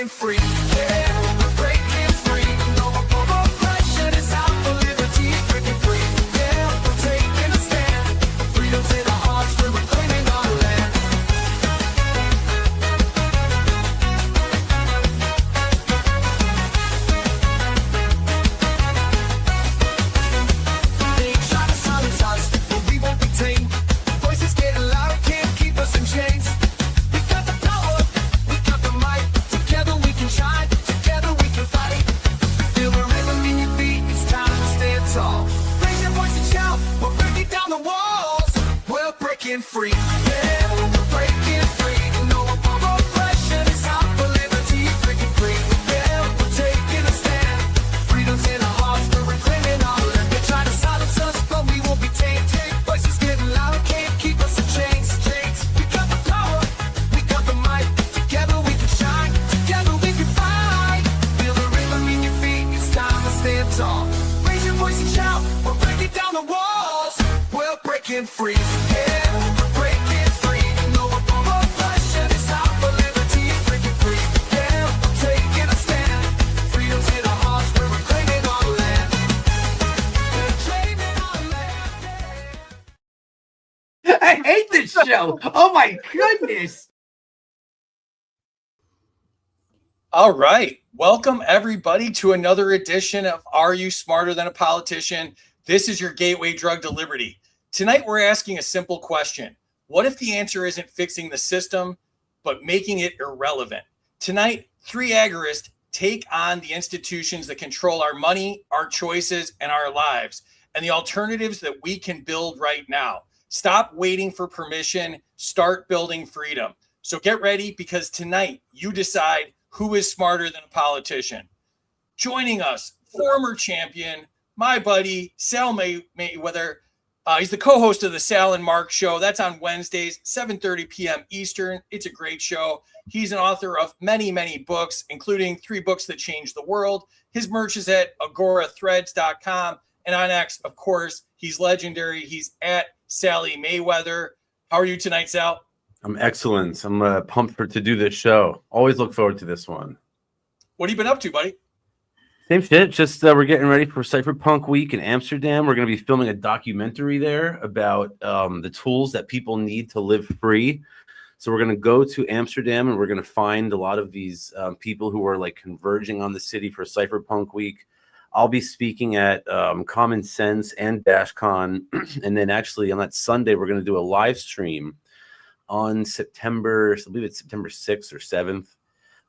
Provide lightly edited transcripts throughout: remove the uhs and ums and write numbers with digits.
breaking free. Yeah, we're breaking free. No more oppression. It's out for liberty. Breaking free. Yeah, we're taking a stand. Freedom's in our hearts. We're reclaiming our land. They try to silence us, but we won't be tamed. Voices getting louder, can't keep us in chains. We got the power, we got the might. Together we can shine, together we can fight. Feel the rhythm in your feet, it's time to stand tall. Raise your voice and shout, we're breaking down the walls. We're breaking free, yeah, we're breaking free. No more oppression, it's out for liberty. Breaking free, yeah, we're taking a stand. Freedom's in our hearts, we're reclaiming our land. They try to silence us, but we won't be tamed. Voices getting louder, can't keep us in chains. We got the power, we got the might. Together we can shine, together we can fight. Feel the rhythm in your feet, it's time to stand tall. Raise your voice and shout, we're breaking down the walls. We're breaking free, yeah, we're breaking free. No more oppression, it's time for liberty. Breaking free, yeah, we're taking a stand. Freedom's in our hearts, we're reclaiming our land. We're claiming our land, yeah. I hate this show. Oh my goodness. All right. Welcome, everybody, to another edition of Are You Smarter Than a Politician? This is your gateway drug to liberty. Tonight, we're asking a simple question. What if the answer isn't fixing the system, but making it irrelevant? Tonight, three agorists take on the institutions that control our money, our choices, and our lives, and the alternatives that we can build right now. Stop waiting for permission. Start building freedom. So get ready, because tonight you decide who is smarter than a politician. Joining us, former champion, my buddy, Sal Mayweather. He's the co-host of the Sal and Mark Show. That's on Wednesdays, 7:30 p.m. Eastern. It's a great show. He's an author of many, many books, including 3 books that changed the world. His merch is at agorathreads.com. And on X, of course, he's legendary. He's at Sally Mayweather. How are you tonight, Sal? I'm excellent. I'm pumped to do this show. Always look forward to this one. What have you been up to, buddy? Same shit. Just we're getting ready for Cypherpunk Week in Amsterdam. We're going to be filming a documentary there about the tools that people need to live free. So we're going to go to Amsterdam and we're going to find a lot of these people who are like converging on the city for Cypherpunk Week. I'll be speaking at Common Sense and DashCon. And then actually on that Sunday, we're going to do a live stream on September, I believe it's September 6th or 7th.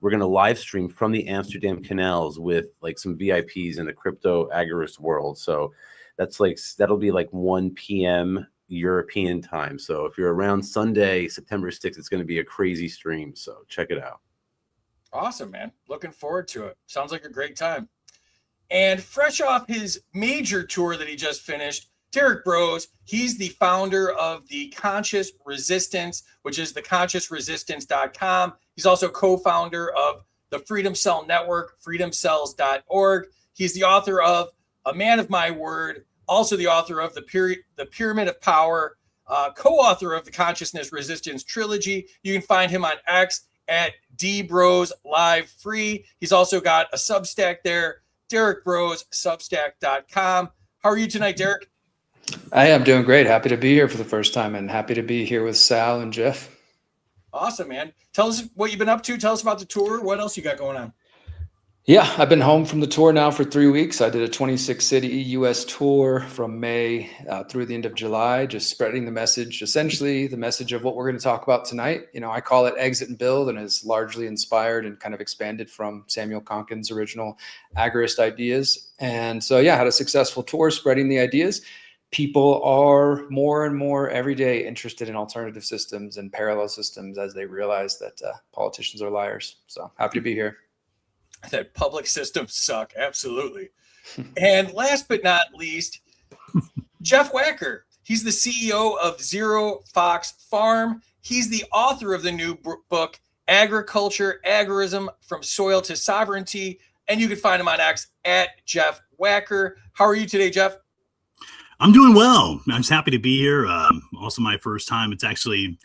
We're going to live stream from the Amsterdam canals with like some VIPs in the crypto agorist world. So that'll be like 1 p.m. European time. So if you're around Sunday, September 6th, it's going to be a crazy stream. So check it out. Awesome, man. Looking forward to it. Sounds like a great time. And fresh off his major tour that he just finished, Derrick Broze, he's the founder of the Conscious Resistance, which is theconsciousresistance.com. He's also co-founder of the Freedom Cell Network, freedomcells.org. He's the author of A Man of My Word, also the author of the Pyramid of Power, co-author of the Consciousness Resistance Trilogy. You can find him on X at DBroze Live Free. He's also got a Substack there, Derrick Broze, substack.com. How are you tonight, Derrick? I am doing great. Happy to be here for the first time and happy to be here with Sal and Geoff. Awesome, man. Tell us what you've been up to. Tell us about the tour. What else you got going on? Yeah, I've been home from the tour now for 3 weeks. I did a 26-city U.S. tour from May through the end of July, just spreading the message, essentially the message of what we're going to talk about tonight. You know, I call it Exit and Build, and is largely inspired and kind of expanded from Samuel Konkin's original agorist ideas. And so, yeah, I had a successful tour spreading the ideas. People are more and more every day interested in alternative systems and parallel systems as they realize that politicians are liars. So happy to be here. That public systems suck. Absolutely. And last but not least, Geoff Wacker. He's the CEO of Zero Fox Farm. He's the author of the new book, Agriculture, Agorism from Soil to Sovereignty. And you can find him on X at Geoff Wacker. How are you today, Geoff? I'm doing well. I'm just happy to be here. Also my first time. It's actually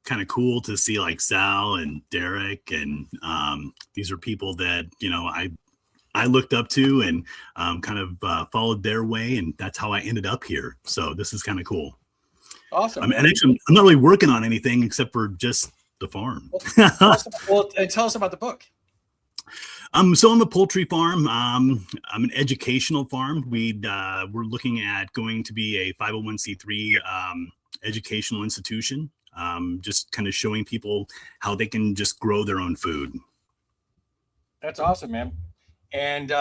kind of cool to see like Sal and Derrick, and these are people that I looked up to and kind of followed their way, and that's how I ended up here. So this is kind of cool. Awesome. And actually, I'm not really working on anything except for just the farm. Tell us about the book. So I'm a poultry farm. I'm an educational farm. We're looking at going to be a 501c3 educational institution. Just kind of showing people how they can just grow their own food. That's awesome, man. And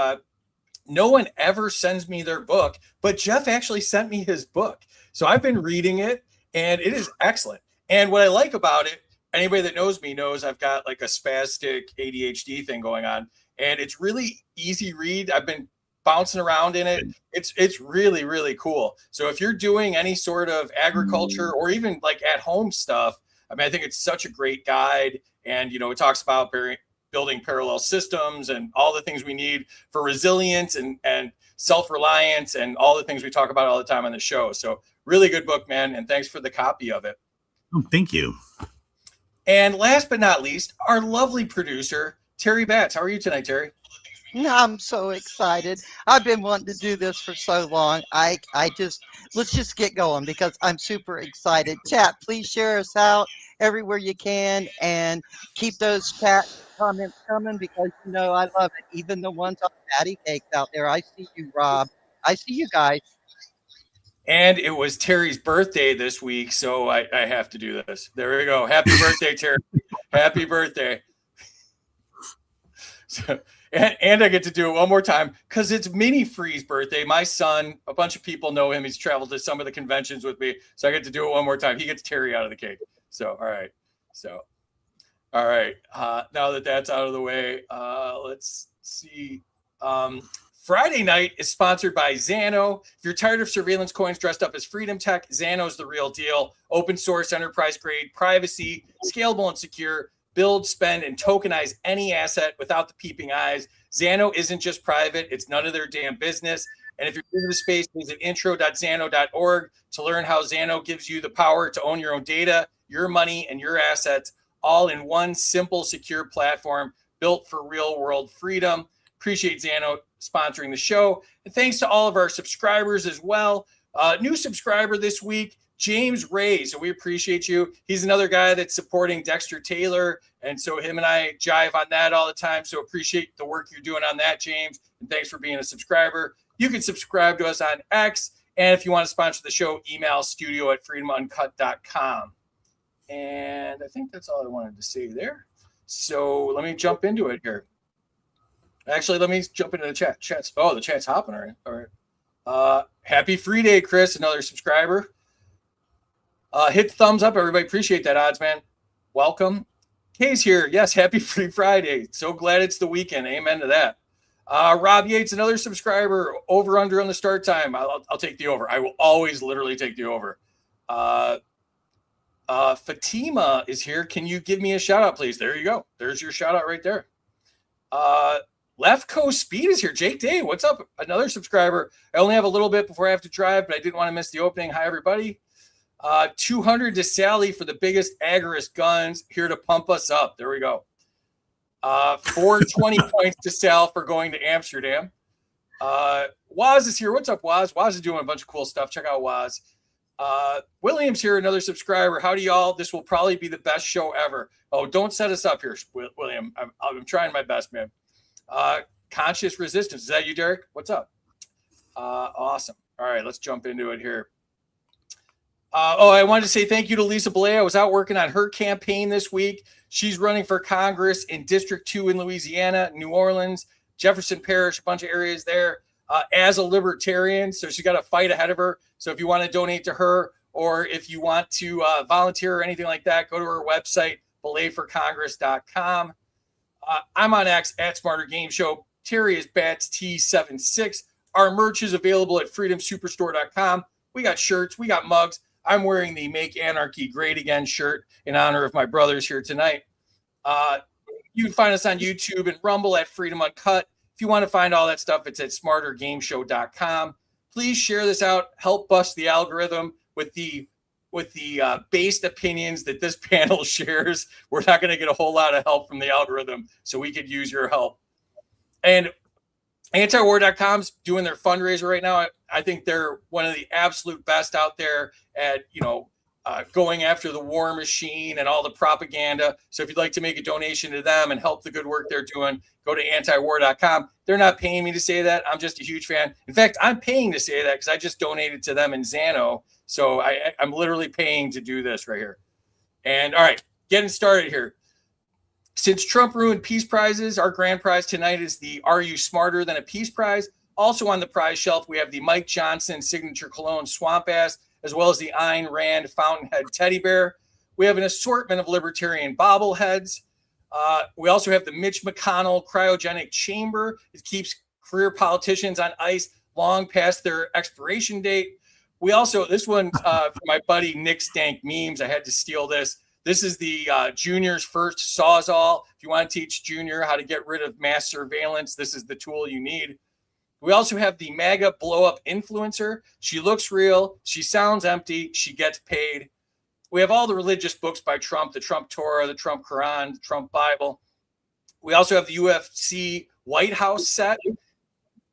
no one ever sends me their book, but Geoff actually sent me his book. So I've been reading it, and it is excellent. And what I like about it, anybody that knows me knows I've got like a spastic ADHD thing going on, and it's really easy read. I've been bouncing around in it. It's really, really cool. So if you're doing any sort of agriculture or even like at home stuff, I mean, I think it's such a great guide. And, it talks about building parallel systems and all the things we need for resilience and self-reliance and all the things we talk about all the time on the show. So really good book, man. And thanks for the copy of it. Oh, thank you. And last but not least, our lovely producer, Terry Batts. How are you tonight, Terry? I'm so excited. I've been wanting to do this for so long. Let's just get going because I'm super excited. Chat, please share us out everywhere you can and keep those chat comments coming because I love it. Even the ones on patty cakes out there. I see you, Rob. I see you guys. And it was Terry's birthday this week, so I have to do this. There we go. Happy birthday, Terry. Happy birthday. So, and I get to do it one more time because it's Mini Free's birthday. My son, a bunch of people know him. He's traveled to some of the conventions with me, so I get to do it one more time. He gets Terry out of the cake. So, all right. Now that that's out of the way, let's see. Friday night is sponsored by Xano. If you're tired of surveillance coins dressed up as freedom tech, Xano's the real deal. Open source, enterprise grade, privacy, scalable and secure. Build, spend, and tokenize any asset without the peeping eyes. Xano isn't just private. It's none of their damn business. And if you're in the space, visit intro.xano.org to learn how Xano gives you the power to own your own data, your money, and your assets all in one simple, secure platform built for real-world freedom. Appreciate Xano sponsoring the show. And thanks to all of our subscribers as well. New subscriber this week, James Ray. So we appreciate you. He's another guy that's supporting Dexter Taylor. And so him and I jive on that all the time. So appreciate the work you're doing on that, James. And thanks for being a subscriber. You can subscribe to us on X. And if you want to sponsor the show, email studio@freedomuncut.com. And I think that's all I wanted to say there. So let me jump into it here. Actually, let me jump into the chat. The chat's hopping already. All right. Happy free day, Chris, another subscriber. Hit the thumbs up, everybody. Appreciate that, Odds Man. Welcome. Kay's here. Yes, happy Free Friday. So glad it's the weekend. Amen to that. Rob Yates, another subscriber. Over under on the start time. I'll take the over. I will always literally take the over. Fatima is here. Can you give me a shout out, please? There you go. There's your shout out right there. Left Coast Speed is here. Jake Day, what's up? Another subscriber. I only have a little bit before I have to drive, but I didn't want to miss the opening. Hi, everybody. 200 to Sally for the biggest Agarist guns, here to pump us up. There we go. 420 points to Sal for going to Amsterdam. Waz is here. What's up, Waz? Waz is doing a bunch of cool stuff. Check out Waz. William's here, another subscriber. Howdy, y'all. This will probably be the best show ever. Oh, don't set us up here, William. I'm trying my best, man. Conscious Resistance. Is that you, Derrick? What's up? Awesome. All right, let's jump into it here. I wanted to say thank you to Lisa Belay. I was out working on her campaign this week. She's running for Congress in District 2 in Louisiana, New Orleans, Jefferson Parish, a bunch of areas there, as a libertarian. So she's got a fight ahead of her. So if you want to donate to her or if you want to volunteer or anything like that, go to her website, belayforcongress.com. I'm on X at Smarter Game Show. Terry is Bats T76. Our merch is available at freedomsuperstore.com. We got shirts. We got mugs. I'm wearing the Make Anarchy Great Again shirt in honor of my brothers here tonight. You can find us on YouTube and Rumble at Freedom Uncut. If you want to find all that stuff, it's at smartergameshow.com. Please share this out. Help bust the algorithm with the with the based opinions that this panel shares, we're not going to get a whole lot of help from the algorithm. So we could use your help. And antiwar.com's doing their fundraiser right now. I think they're one of the absolute best out there at, going after the war machine and all the propaganda. So if you'd like to make a donation to them and help the good work they're doing, go to antiwar.com. They're not paying me to say that. I'm just a huge fan. In fact, I'm paying to say that because I just donated to them in Xano. So I'm literally paying to do this right here. And all right, getting started here. Since Trump ruined peace prizes, our grand prize tonight is the Are You Smarter Than a Peace Prize? Also on the prize shelf, we have the Mike Johnson Signature Cologne Swamp Ass, as well as the Ayn Rand Fountainhead Teddy Bear. We have an assortment of libertarian bobbleheads. We also have the Mitch McConnell Cryogenic Chamber. It keeps career politicians on ice long past their expiration date. We also, this one for my buddy Nick Stank Memes, I had to steal this. This is the Junior's first Sawzall. If you want to teach Junior how to get rid of mass surveillance, this is the tool you need. We also have the MAGA blow-up influencer. She looks real. She sounds empty. She gets paid. We have all the religious books by Trump, the Trump Torah, the Trump Quran, the Trump Bible. We also have the UFC White House set,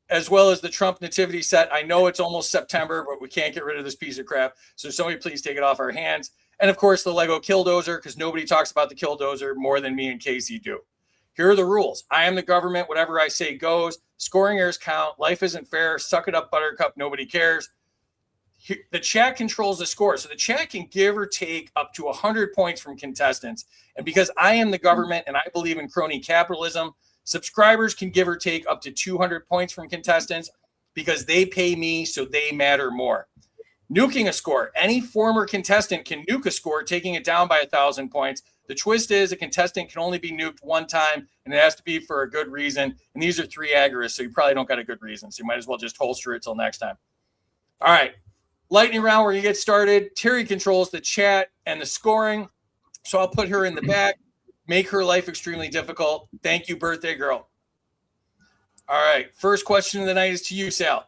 as well as the Trump Nativity set. I know it's almost September, but we can't get rid of this piece of crap. So somebody please take it off our hands. And of course, the Lego Killdozer, because nobody talks about the Killdozer more than me and Casey do. Here are the rules. I am the government. Whatever I say goes. Scoring errors count. Life isn't fair. Suck it up, Buttercup. Nobody cares. The chat controls the score. So the chat can give or take up to 100 points from contestants. And because I am the government and I believe in crony capitalism, subscribers can give or take up to 200 points from contestants because they pay me, so they matter more. Nuking a score. Any former contestant can nuke a score, taking it down by 1,000 points. The twist is a contestant can only be nuked one time, and it has to be for a good reason. And these are 3 agorists, so you probably don't got a good reason. So you might as well just holster it till next time. All right. Lightning round where you get started. Terry controls the chat and the scoring. So I'll put her in the back, make her life extremely difficult. Thank you, birthday girl. All right. First question of the night is to you, Sal.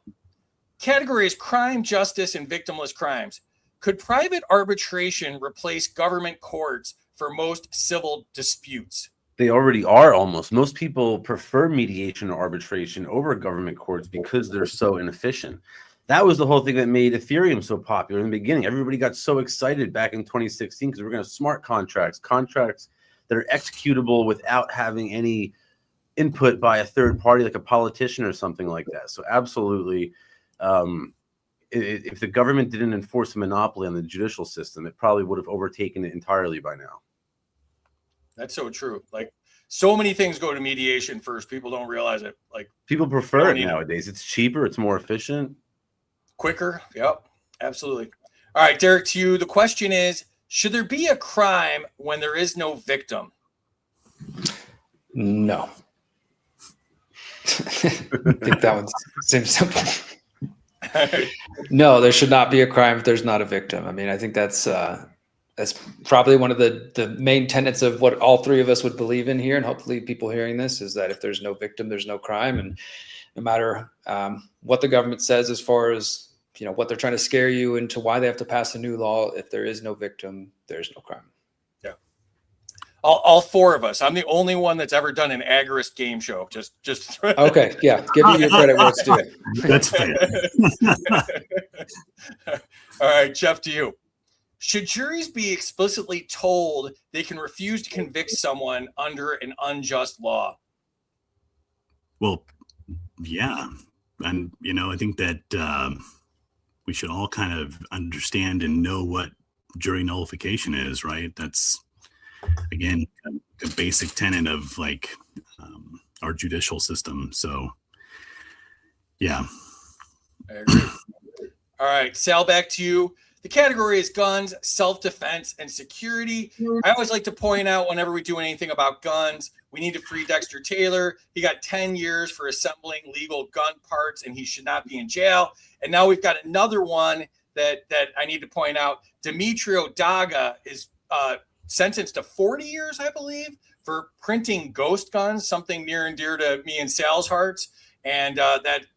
Category is crime, justice, and victimless crimes. Could private arbitration replace government courts for most civil disputes? They already are almost. Most people prefer mediation or arbitration over government courts because they're so inefficient. That was the whole thing that made Ethereum so popular in the beginning. Everybody got so excited back in 2016 because we're going to have smart contracts that are executable without having any input by a third party like a politician or something like that. So absolutely. If the government didn't enforce a monopoly on the judicial system, it probably would have overtaken it entirely by now. That's so true. Like, so many things go to mediation first. People don't realize it. Like, people prefer it nowadays. It's cheaper. It's more efficient. Quicker. Yep. Absolutely. All right, Derrick, to you. The question is, should there be a crime when there is no victim? No. I think that one seems simple. No, there should not be a crime if there's not a victim. I mean, I think that's probably one of the main tenets of what all 3 of us would believe in here, and hopefully people hearing this, is that if there's no victim, there's no crime. And no matter what the government says as far as what they're trying to scare you into why they have to pass a new law, if there is no victim, there's no crime. Yeah. All 4 of us. I'm the only one that's ever done an agorist game show. Just okay. Yeah. Give me your credit where it's due. That's fair. All right, Geoff, to you. Should juries be explicitly told they can refuse to convict someone under an unjust law? Well, yeah. And, I think that we should all kind of understand and know what jury nullification is, right? That's, again, a basic tenet of our judicial system. So, yeah. I agree. All right, Sal, back to you. The category is guns, self-defense, and security. I always like to point out whenever we do anything about guns, we need to free Dexter Taylor. He got 10 years for assembling legal gun parts, and he should not be in jail. And now we've got another one that I need to point out. Demetrio Daga is sentenced to 40 years, I believe, for printing ghost guns, something near and dear to me and Sal's hearts. And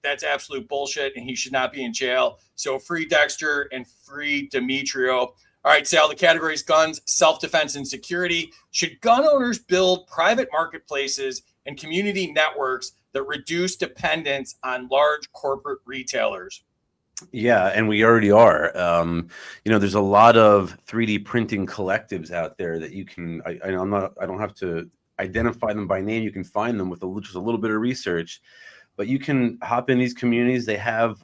that's absolute bullshit, and he should not be in jail. So free Dexter and free Demetrio. All right, Sal, the category is guns, self-defense, and security. Should gun owners build private marketplaces and community networks that reduce dependence on large corporate retailers? Yeah, and we already are. There's a lot of 3D printing collectives out there that you can. I don't have to identify them by name. You can find them with just a little bit of research, but you can hop in these communities. They have,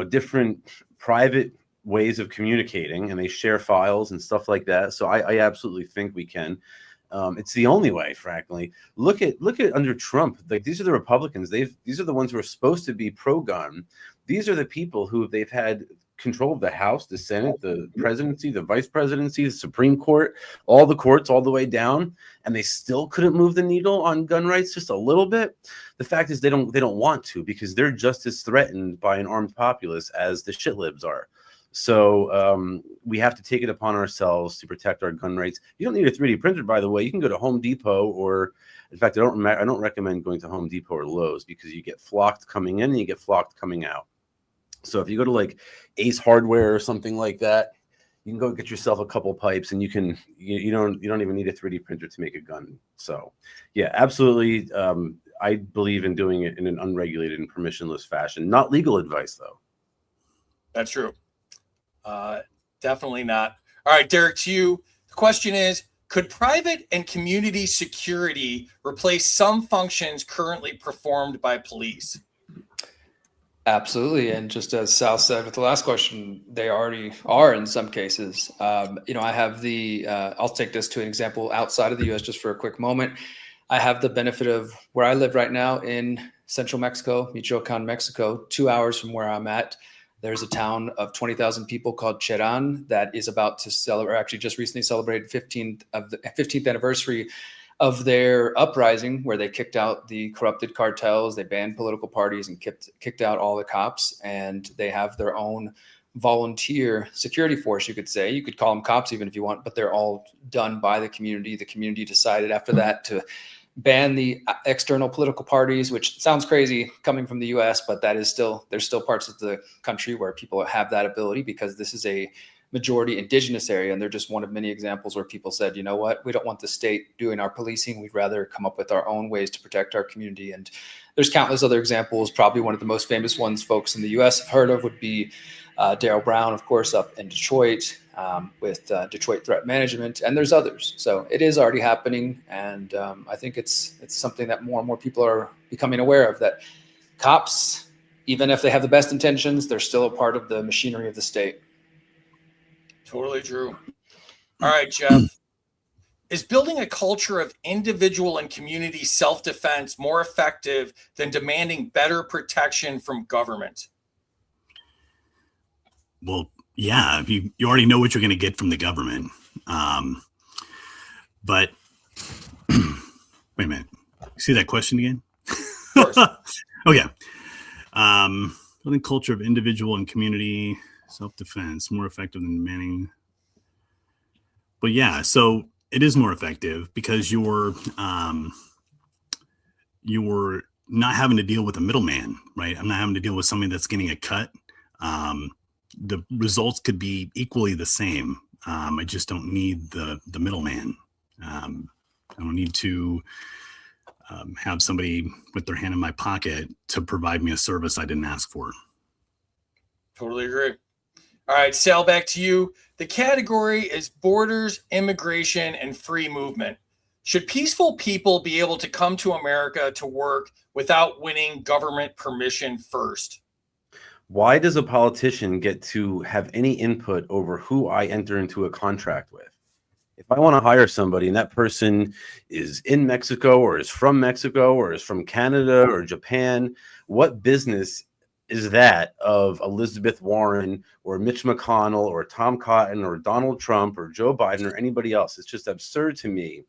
different private ways of communicating, and they share files and stuff like that. So I absolutely think we can. It's the only way, frankly. Look at under Trump. Like, these are the Republicans. These are the ones who are supposed to be pro-gun. These are the people who they've had control of the House, the Senate, the presidency, the vice presidency, the Supreme Court, all the courts, all the way down, and they still couldn't move the needle on gun rights just a little bit. The fact is, they don't want to, because they're just as threatened by an armed populace as the shitlibs are. So we have to take it upon ourselves to protect our gun rights. You don't need a 3D printer, by the way. You can go to Home Depot, or in fact, I don't recommend going to Home Depot or Lowe's, because you get flocked coming in and you get flocked coming out. So if you go to like Ace Hardware or something like that, you can go get yourself a couple pipes, and you don't even need a 3D printer to make a gun. So yeah, absolutely. I believe in doing it in an unregulated and permissionless fashion. Not legal advice, though. That's true. Definitely not. All right, Derrick, to you. The question is, could private and community security replace some functions currently performed by police? Absolutely. And just as Sal said with the last question, they already are in some cases. I have I'll take this to an example outside of the US just for a quick moment. I have the benefit of where I live right now in central Mexico, Michoacan, Mexico, 2 hours from where I'm at. There's a town of 20,000 people called Cheran that is about to celebrate, actually just recently celebrated the 15th anniversary of their uprising, where they kicked out the corrupted cartels, they banned political parties, and kicked out all the cops. And they have their own volunteer security force, you could say. You could call them cops even if you want, but they're all done by the community. The community decided after that to ban the external political parties, which sounds crazy coming from the US, but there's still parts of the country where people have that ability, because this is a majority indigenous area. And they're just one of many examples where people said, you know what, we don't want the state doing our policing. We'd rather come up with our own ways to protect our community. And there's countless other examples. Probably one of the most famous ones folks in the US have heard of would be Darryl Brown, of course, up in Detroit with Detroit Threat Management. And there's others. So it is already happening. And I think it's something that more and more people are becoming aware of, that cops, even if they have the best intentions, they're still a part of the machinery of the state. Totally true. All right, Geoff. Is building a culture of individual and community self-defense more effective than demanding better protection from government? Well, yeah, you already know what you're going to get from the government. But wait a minute. See that question again? Of course. Okay. Building culture of individual and community self-defense more effective than demanding. But yeah, so it is more effective because you're not having to deal with a middleman, right? I'm not having to deal with somebody that's getting a cut. The results could be equally the same. I just don't need the middleman. I don't need to have somebody with their hand in my pocket to provide me a service I didn't ask for. Totally agree. All right, Sal, back to you. The category is borders, immigration, and free movement. Should peaceful people be able to come to America to work without winning government permission first? Why does a politician get to have any input over who I enter into a contract with? If I want to hire somebody and that person is in Mexico or is from Canada or Japan, what business is that of Elizabeth Warren or Mitch McConnell or Tom Cotton or Donald Trump or Joe Biden or anybody else? It's just absurd to me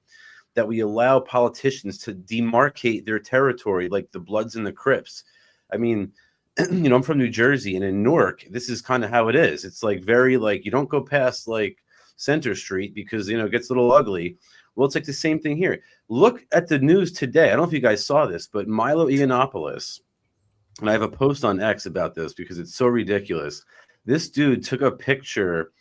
that we allow politicians to demarcate their territory like the Bloods and the Crips. I mean, I'm from New Jersey, and in Newark, this is kind of how it is. It's like very like you don't go past like Center Street because it gets a little ugly. Well, it's like the same thing here. Look at the news today. I don't know if you guys saw this, but Milo Yiannopoulos, and I have a post on X about this because it's so ridiculous. This dude took a picture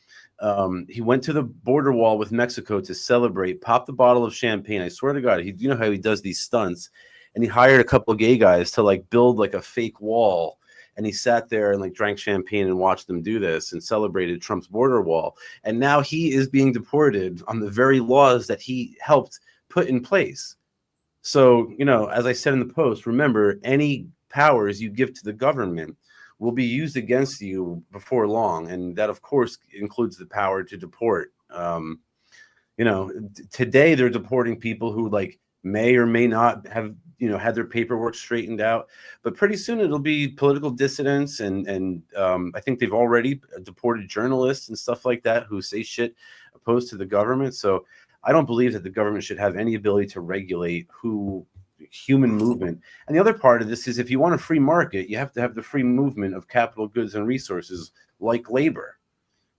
He went to the border wall with Mexico to celebrate, popped a bottle of champagne. I swear to God, you know how he does these stunts, and he hired a couple of gay guys to like build like a fake wall. And he sat there and like drank champagne and watched them do this and celebrated Trump's border wall. And now he is being deported on the very laws that he helped put in place. So, you know, as I said in the post, remember, any powers you give to the government will be used against you before long. And that, of course, includes the power to deport. You know, today they're deporting people who like may or may not have, you know, had their paperwork straightened out. But pretty soon it'll be political dissidents. And I think they've already deported journalists and stuff like that who say shit opposed to the government. So I don't believe that the government should have any ability to regulate human movement. And the other part of this is if you want a free market, you have to have the free movement of capital, goods, and resources like labor,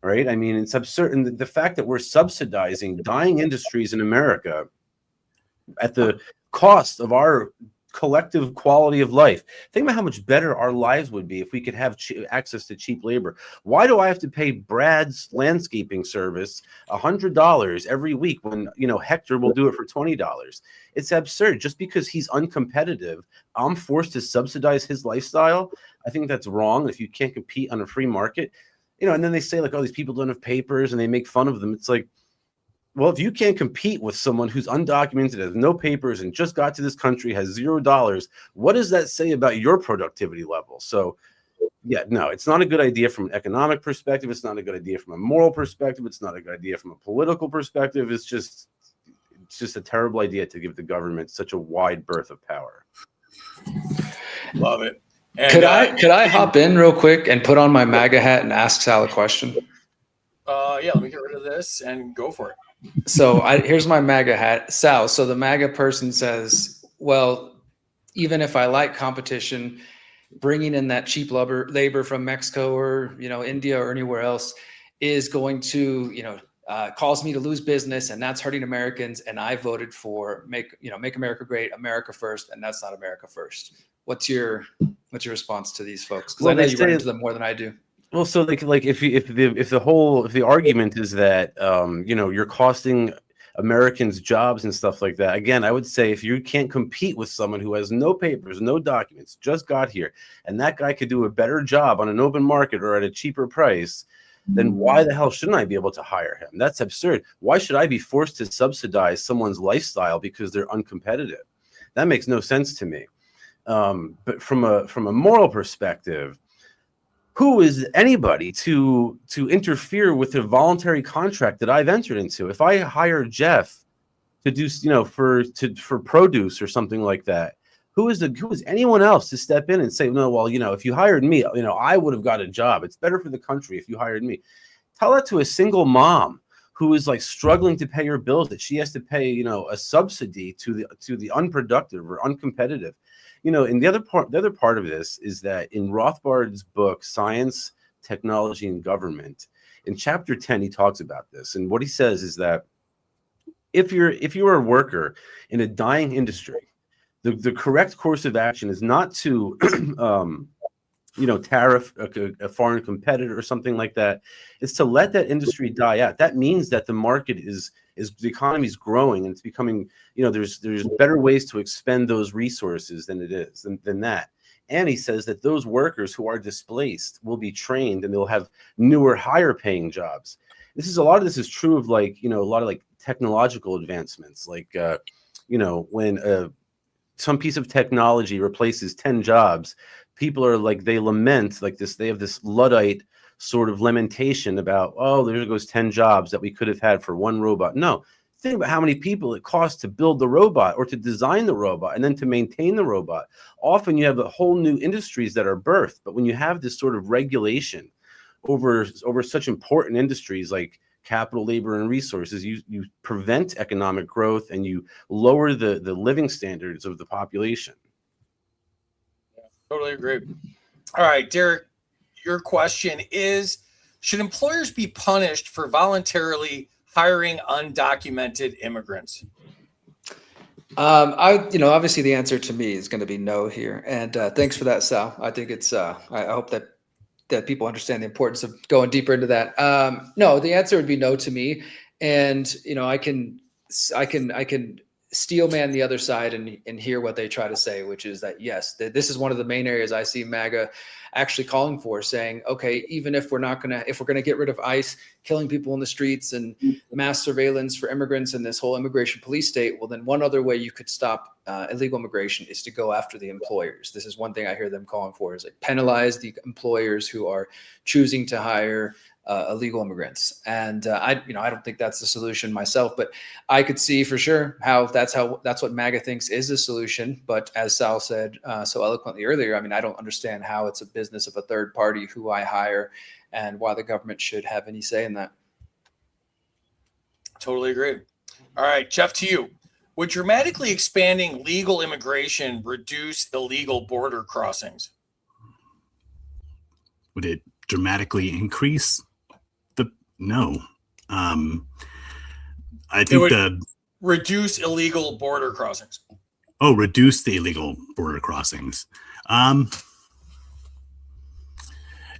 right? I mean, it's absurd. And the fact that we're subsidizing dying industries in America at the cost of our collective quality of life. Think about how much better our lives would be if we could have access to cheap labor. Why do I have to pay Brad's landscaping service $100 every week when, you know, Hector will do it for $20? It's absurd. Just because he's uncompetitive, I'm forced to subsidize his lifestyle. I think that's wrong. If you can't compete on a free market, you know, and then they say like, oh, these people don't have papers and they make fun of them. It's like, well, if you can't compete with someone who's undocumented, has no papers, and just got to this country, has $0, what does that say about your productivity level? So, yeah, no, it's not a good idea from an economic perspective. It's not a good idea from a moral perspective. It's not a good idea from a political perspective. It's just a terrible idea to give the government such a wide berth of power. Love it. And, Could I hop in real quick and put on my MAGA hat and ask Sal a question? Yeah, let me get rid of this and go for it. So here's my MAGA hat, Sal. So the MAGA person says, well, even if I like competition, bringing in that cheap labor from Mexico or, you know, India or anywhere else is going to, you know, cause me to lose business, and that's hurting Americans. And I voted for Make America Great, America First, and that's not America First. What's your response to these folks? Because I know you run into them more than I do. Well, so like if the argument is that you know, you're costing Americans jobs and stuff like that, again, I would say if you can't compete with someone who has no papers, no documents, just got here, and that guy could do a better job on an open market or at a cheaper price, then why the hell shouldn't I be able to hire him? That's absurd. Why should I be forced to subsidize someone's lifestyle because they're uncompetitive? That makes no sense to me. But from a moral perspective, who is anybody to interfere with the voluntary contract that I've entered into? If I hire Geoff to do, you know, for produce or something like that, who is anyone else to step in and say, no, well, you know, if you hired me, you know, I would have got a job. It's better for the country if you hired me. Tell that to a single mom who is like struggling to pay her bills, that she has to pay, you know, a subsidy to the unproductive or uncompetitive. You know, and the other part of this is that in Rothbard's book, Science, Technology, and Government, in chapter 10, he talks about this. And what he says is that if you're a worker in a dying industry, the correct course of action is not to you know, tariff a foreign competitor or something like that. It's to let that industry die out. That means that the market is the economy is growing and it's becoming, you know, there's better ways to expend those resources than that. And he says that those workers who are displaced will be trained and they'll have newer, higher paying jobs. A lot of this is true of, like, you know, a lot of like technological advancements, like, you know, when some piece of technology replaces 10 jobs, people are like, they lament like this. They have this Luddite sort of lamentation about, oh, there goes 10 jobs that we could have had for one robot. No, think about how many people it costs to build the robot or to design the robot and then to maintain the robot. Often you have a whole new industries that are birthed. But when you have this sort of regulation over such important industries like capital, labor, and resources, you prevent economic growth and you lower the living standards of the population. Totally agree. All right, Derrick, your question is, should employers be punished for voluntarily hiring undocumented immigrants? Obviously the answer to me is going to be no here. And thanks for that, Sal. I think it's, I hope that that people understand the importance of going deeper into that. No, the answer would be no to me. And, you know, I can steel man the other side and hear what they try to say, which is that, yes, this is one of the main areas I see MAGA actually calling for, saying, okay, even if we're going to get rid of ICE killing people in the streets and mass surveillance for immigrants and this whole immigration police state, well, then one other way you could stop illegal immigration is to go after the employers. This is one thing I hear them calling for, is like penalize the employers who are choosing to hire illegal immigrants. And I don't think that's the solution myself, but I could see for sure that's what MAGA thinks is the solution. But as Sal said so eloquently earlier, I mean, I don't understand how it's a business of a third party who I hire and why the government should have any say in that. Totally agree. All right, Geoff, to you. Would dramatically expanding legal immigration reduce illegal border crossings? Would it dramatically increase? No. I think reduce illegal border crossings. Oh, reduce the illegal border crossings.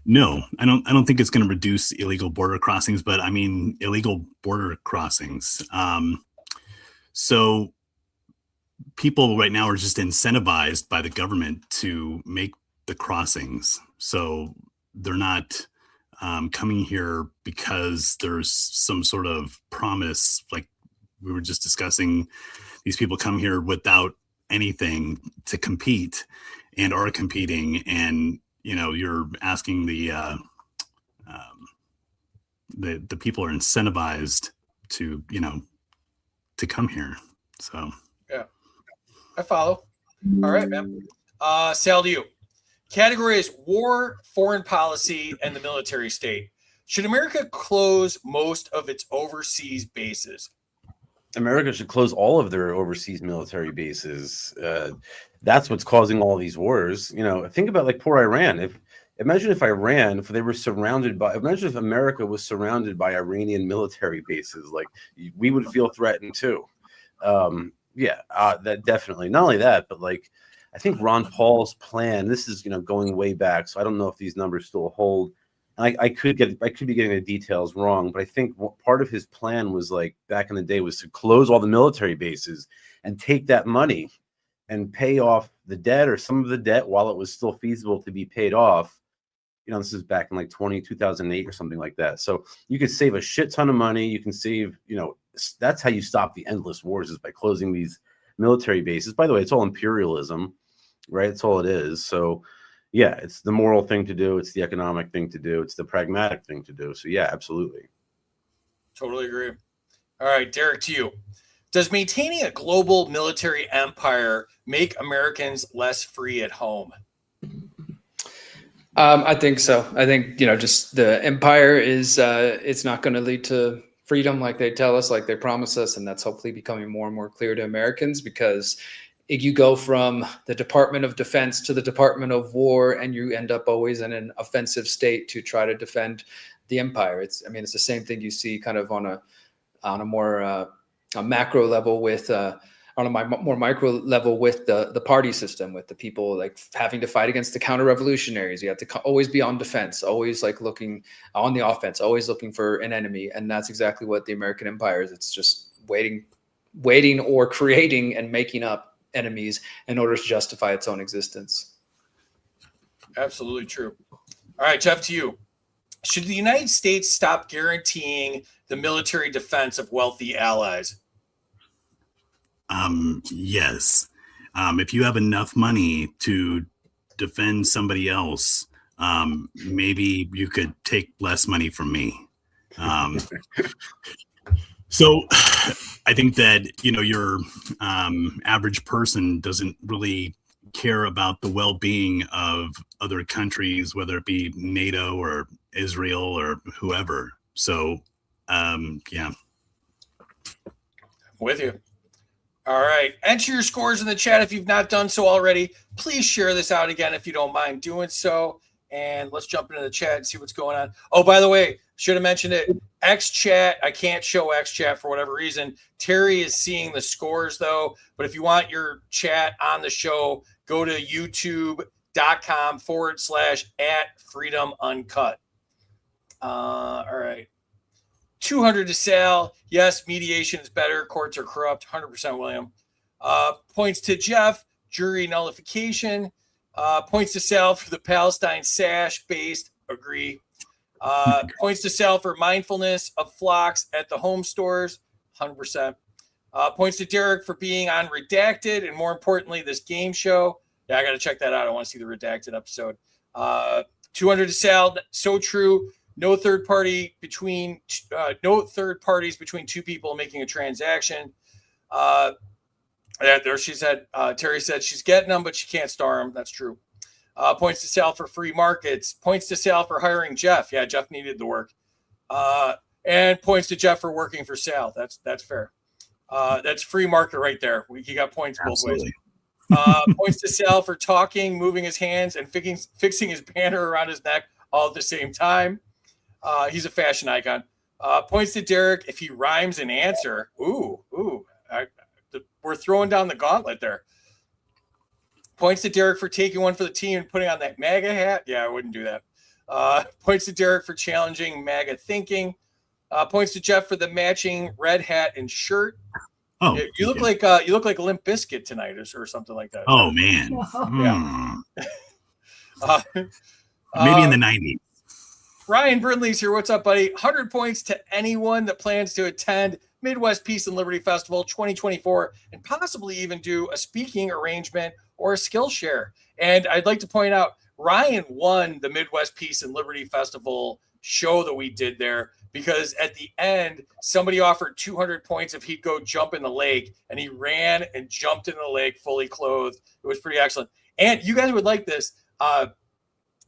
No, I don't think it's going to reduce illegal border crossings, but I mean illegal border crossings. So people right now are just incentivized by the government to make the crossings. So they're not coming here because there's some sort of promise, like we were just discussing. These people come here without anything to compete and are competing, and you know, you're asking the people are incentivized to, you know, to come here. So yeah, I follow. All right, man. Sal, to you. Category is war, foreign policy, and the military state. Should America close most of its overseas bases? America should close all of their overseas military bases. That's what's causing all these wars. You know, think about like poor Iran. Imagine if America was surrounded by Iranian military bases, like we would feel threatened too. That definitely. Not only that, but like I think Ron Paul's plan. This is going way back, so I don't know if these numbers still hold. I could be getting the details wrong, but I think part of his plan was like back in the day was to close all the military bases and take that money and pay off the debt or some of the debt while it was still feasible to be paid off. This is back in like 2008 or something like that. So you could save a shit ton of money. You can save, that's how you stop the endless wars, is by closing these military bases. By the way, it's all imperialism, right? That's all it is. So yeah, it's the moral thing to do. It's the economic thing to do. It's the pragmatic thing to do. So yeah, absolutely. Totally agree. All right, Derrick, to you. Does maintaining a global military empire make Americans less free at home? I think so. I think, just the empire is, it's not going to lead to freedom like they tell us, like they promise us. And that's hopefully becoming more and more clear to Americans, because if you go from the Department of Defense to the Department of War, and you end up always in an offensive state to try to defend the empire. It's the same thing you see kind of on a more a macro level with on a more micro level with the party system, with the people like having to fight against the counter revolutionaries. You have to always be on defense, always like looking on the offense, always looking for an enemy. And that's exactly what the American empire is. It's just waiting or creating and making up enemies in order to justify its own existence. Absolutely true. All right, Geoff, to you. Should the United States stop guaranteeing the military defense of wealthy allies? Yes. If you have enough money to defend somebody else, maybe you could take less money from me. So I think that, your average person doesn't really care about the well-being of other countries, whether it be NATO or Israel or whoever. So, yeah. With you. All right. Enter your scores in the chat if you've not done so already. Please share this out again if you don't mind doing so. And let's jump into the chat and see what's going on. Oh, by the way, should have mentioned it. X chat. I can't show X chat for whatever reason. Terry is seeing the scores though. But if you want your chat on the show, go to YouTube, facebook.com/@freedomuncut. All right. 200 to Sal. Yes, mediation is better. Courts are corrupt. 100% William. Points to Geoff. Jury nullification. Points to Sal for the Palestine sash based. Agree. Points to Sal for mindfulness of flocks at the home stores. 100%. Points to Derrick for being on Redacted, and more importantly, this game show. Yeah, I got to check that out. I want to see the Redacted episode. 200 to Sal. So true. No third parties between two people making a transaction. There she said. Terry said she's getting them, but she can't star them. That's true. Points to Sal for free markets. Points to Sal for hiring Geoff. Yeah, Geoff needed the work. And points to Geoff for working for Sal. That's fair. That's free market right there. He got points both ways. Points to Sal for talking, moving his hands, and fixing his banner around his neck all at the same time. He's a fashion icon. Points to Derrick if he rhymes an answer. We're throwing down the gauntlet there. Points to Derrick for taking one for the team and putting on that MAGA hat. Yeah, I wouldn't do that. Points to Derrick for challenging MAGA thinking. Points to Geoff for the matching red hat and shirt. Oh, you look like Limp Bizkit tonight, or something like that. Oh man, maybe in the 90s. Ryan Brindley's here. What's up, buddy? 100 points to anyone that plans to attend Midwest Peace and Liberty Festival 2024 and possibly even do a speaking arrangement or a skill share. And I'd like to point out, Ryan won the Midwest Peace and Liberty Festival show that we did there because at the end, somebody offered 200 points if he'd go jump in the lake, and he ran and jumped in the lake fully clothed. It was pretty excellent. And you guys would like this.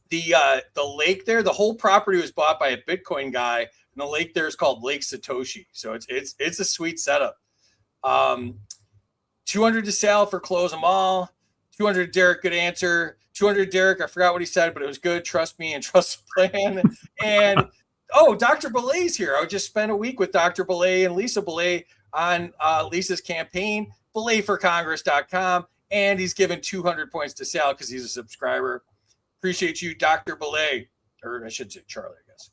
The lake there, the whole property was bought by a Bitcoin guy, and the lake there is called Lake Satoshi. So it's a sweet setup. 200 to Sal for close them all. 200 to Derrick, good answer. 200 Derrick, I forgot what he said, but it was good. Trust me and trust the plan. And Dr. Belay's here. I just spent a week with Dr. Belay and Lisa Belay on Lisa's campaign, belayforcongress.com, and he's given 200 points to Sal because he's a subscriber. Appreciate you, Dr. Belay, or I should say Charlie, I guess.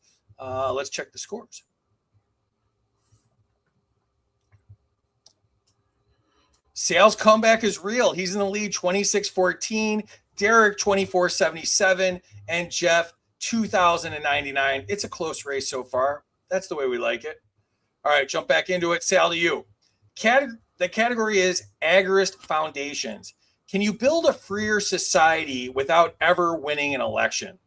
Let's check the scores. Sal's comeback is real. He's in the lead 26-14, Derrick 24-77, and Geoff 2,099. It's a close race so far. That's the way we like it. All right, jump back into it. Sal, to you. The category is Agorist Foundations. Can you build a freer society without ever winning an election?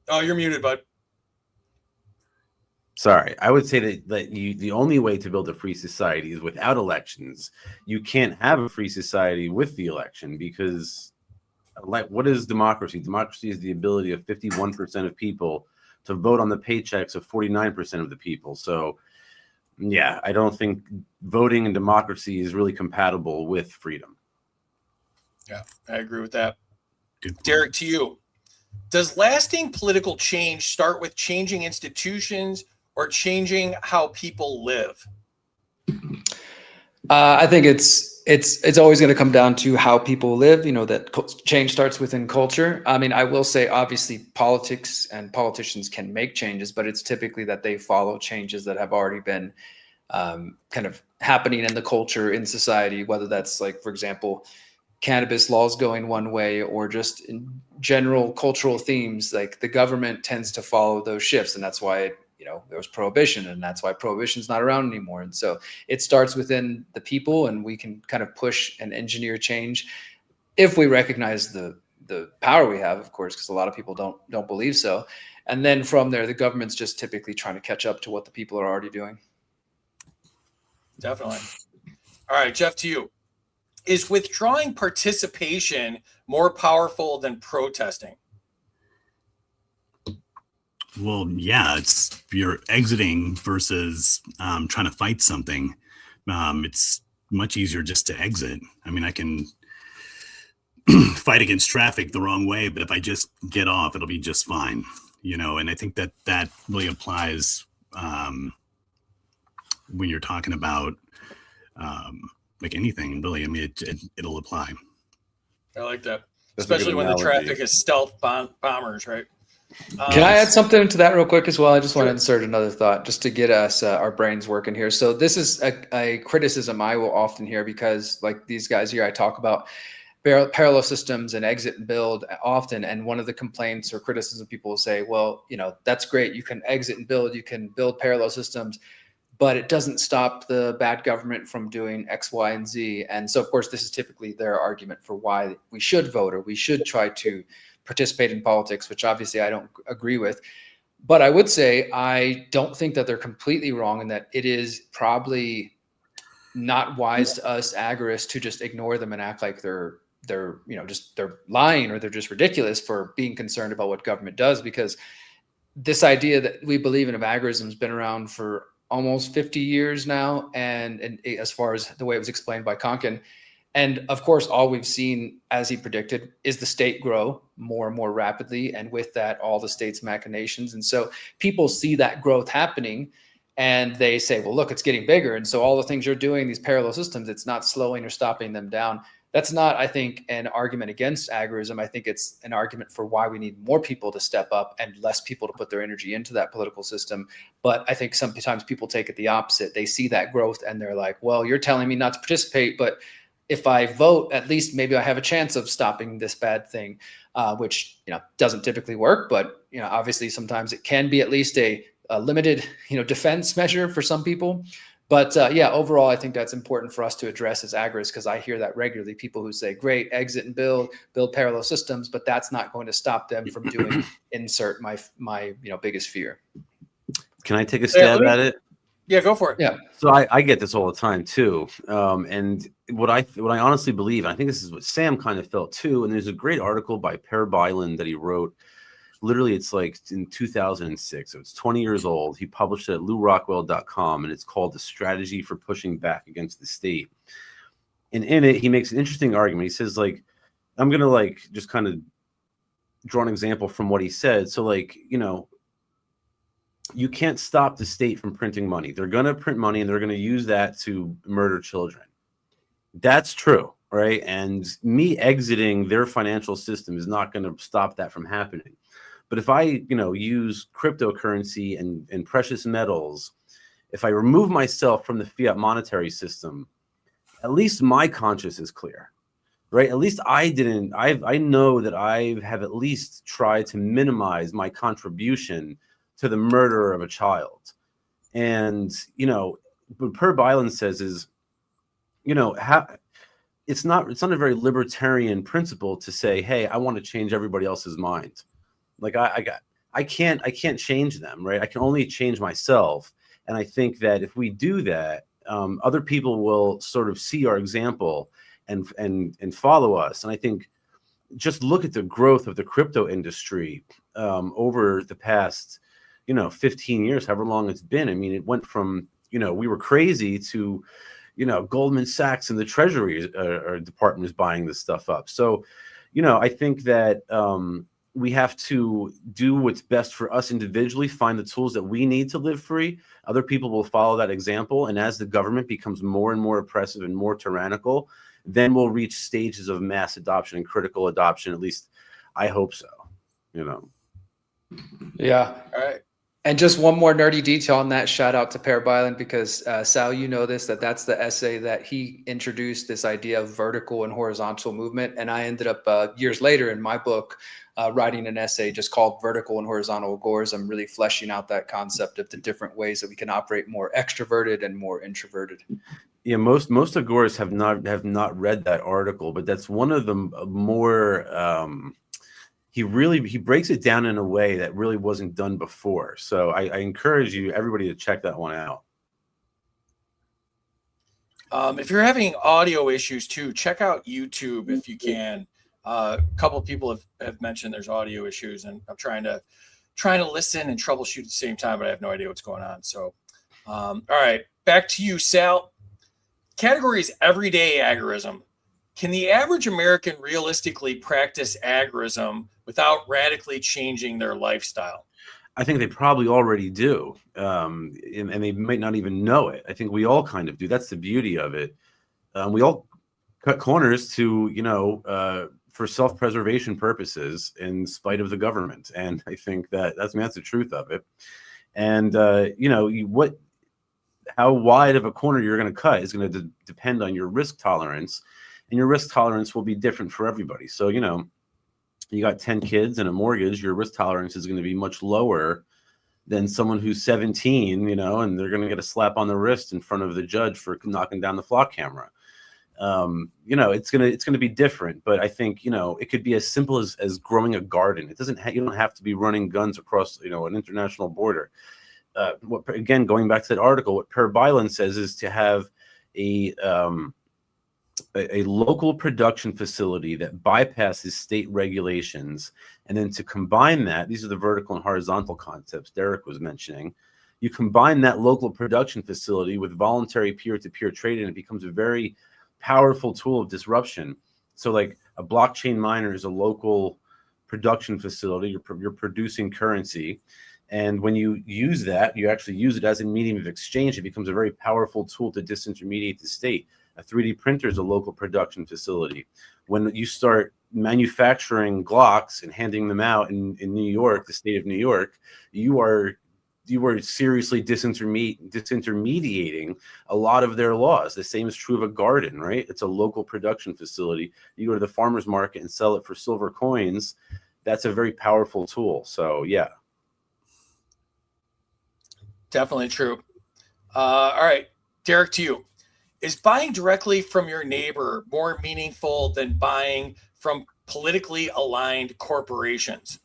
Oh, you're muted, bud. Sorry, I would say that the only way to build a free society is without elections. You can't have a free society with the election because, what is democracy? Democracy is the ability of 51% of people to vote on the paychecks of 49% of the people. So, yeah, I don't think voting and democracy is really compatible with freedom. Yeah, I agree with that. Derrick, to you. Does lasting political change start with changing institutions or changing how people live? I think it's always going to come down to how people live. You know, that change starts within culture. I mean, I will say, obviously, politics and politicians can make changes, but it's typically that they follow changes that have already been kind of happening in the culture, in society, whether that's like, for example, cannabis laws going one way or just in general cultural themes. Like the government tends to follow those shifts, and that's why there was prohibition, and that's why prohibition's not around anymore. And so it starts within the people, and we can kind of push and engineer change if we recognize the power we have, of course, because a lot of people don't believe so. And then from there, the government's just typically trying to catch up to what the people are already doing. Definitely. All right, Geoff, to you. Is withdrawing participation more powerful than protesting? Well, yeah, it's you're exiting versus trying to fight something. It's much easier just to exit. I mean, I can fight against traffic the wrong way, but if I just get off, it'll be just fine, and I think that really applies when you're talking about like anything, really. I mean, it'll apply. I like that, That's a good especially when the analogy. traffic is stealth bombers, right? Can I add something to that real quick as well? I just want to Sure. insert another thought just to get us our brains working here. So this is a criticism I will often hear because like these guys here, I talk about parallel systems and exit and build often. And one of the complaints or criticism people will say, well, you know, that's great. You can exit and build, you can build parallel systems, but it doesn't stop the bad government from doing X, Y, and Z. And so, of course, this is typically their argument for why we should vote or we should try to participate in politics, which obviously I don't agree with. But I would say I don't think that they're completely wrong and that it is probably not wise to us agorists to just ignore them and act like they're lying or they're just ridiculous for being concerned about what government does, because this idea that we believe in of agorism has been around for almost 50 years now. And as far as the way it was explained by Konkin, and of course, all we've seen, as he predicted, is the state grow more and more rapidly. And with that, all the state's machinations. And so people see that growth happening and they say, well, look, it's getting bigger. And so all the things you're doing, these parallel systems, it's not slowing or stopping them down. That's not, I think, an argument against agorism. I think it's an argument for why we need more people to step up and less people to put their energy into that political system. But I think sometimes people take it the opposite. They see that growth and they're like, well, you're telling me not to participate, but if I vote, at least maybe I have a chance of stopping this bad thing, which, you know, doesn't typically work. But, you know, obviously sometimes it can be at least a limited, you know, defense measure for some people. But yeah, overall, I think that's important for us to address as agorists, because I hear that regularly. People who say, great, exit and build parallel systems, but that's not going to stop them from doing insert my biggest fear. Can I take a stab at it? Yeah, go for it. Yeah. So I get this all the time too. And what I honestly believe, and I think this is what Sam kind of felt too. And there's a great article by Per Byland that he wrote. Literally, it's like in 2006. So it's 20 years old. He published it at LouRockwell.com, and it's called The Strategy for Pushing Back Against the State. And in it, he makes an interesting argument. He says, like, I'm going to like just kind of draw an example from what he said. So like, you know, you can't stop the state from printing money. They're going to print money and they're going to use that to murder children. That's true, right? And me exiting their financial system is not going to stop that from happening. But if I, you know, use cryptocurrency and precious metals, if I remove myself from the fiat monetary system, at least my conscience is clear, right? At least I know that I have at least tried to minimize my contribution to the murder of a child. And, you know, what Per Byland says is, you know, it's not a very libertarian principle to say, hey, I want to change everybody else's mind. Like I can't change them, right? I can only change myself. And I think that if we do that, other people will sort of see our example and follow us. And I think just look at the growth of the crypto industry over the past, 15 years, however long it's been. I mean, it went from, we were crazy to, Goldman Sachs and the Treasury Department is buying this stuff up. So, I think that we have to do what's best for us individually, find the tools that we need to live free. Other people will follow that example. And as the government becomes more and more oppressive and more tyrannical, then we'll reach stages of mass adoption and critical adoption. At least I hope so, Yeah. All right. And just one more nerdy detail on that, shout out to Per Byland, because Sal, you know that's the essay that he introduced this idea of vertical and horizontal movement. And I ended up years later in my book writing an essay just called Vertical and Horizontal Agorism, really fleshing out that concept of the different ways that we can operate more extroverted and more introverted. Yeah, most agorists have not read that article, but that's one of the more he breaks it down in a way that really wasn't done before. So I encourage everybody to check that one out. If you're having audio issues too, check out YouTube if you can. A couple of people have mentioned there's audio issues, and I'm trying to listen and troubleshoot at the same time, but I have no idea what's going on. So, all right, back to you, Sal. Category is everyday agorism. Can the average American realistically practice agorism without radically changing their lifestyle? I think they probably already do, and they might not even know it. I think we all kind of do. That's the beauty of it. we all cut corners to, for self-preservation purposes in spite of the government. And I think that's the truth of it. And, how wide of a corner you're going to cut is going to depend on your risk tolerance, and your risk tolerance will be different for everybody. So, you got 10 kids and a mortgage, your risk tolerance is going to be much lower than someone who's 17, and they're going to get a slap on the wrist in front of the judge for knocking down the flock camera. It's going to be different, but I think, it could be as simple as growing a garden. You don't have to be running guns across, an international border. Again, going back to that article, what Per Byland says is to have a local production facility that bypasses state regulations, and then to combine that, these are the vertical and horizontal concepts Derrick was mentioning. You combine that local production facility with voluntary peer-to-peer trading, and it becomes a very powerful tool of disruption. So like a blockchain miner is a local production facility. You're producing currency. And when you use that, you actually use it as a medium of exchange. It becomes a very powerful tool to disintermediate the state. A 3D printer is a local production facility. When you start manufacturing Glocks and handing them out in New York, the state of New York, you are seriously disintermediating a lot of their laws. The same is true of a garden, right? It's a local production facility. You go to the farmer's market and sell it for silver coins. That's a very powerful tool. So, yeah. Definitely true. All right, Derrick, to you. Is buying directly from your neighbor more meaningful than buying from politically aligned corporations?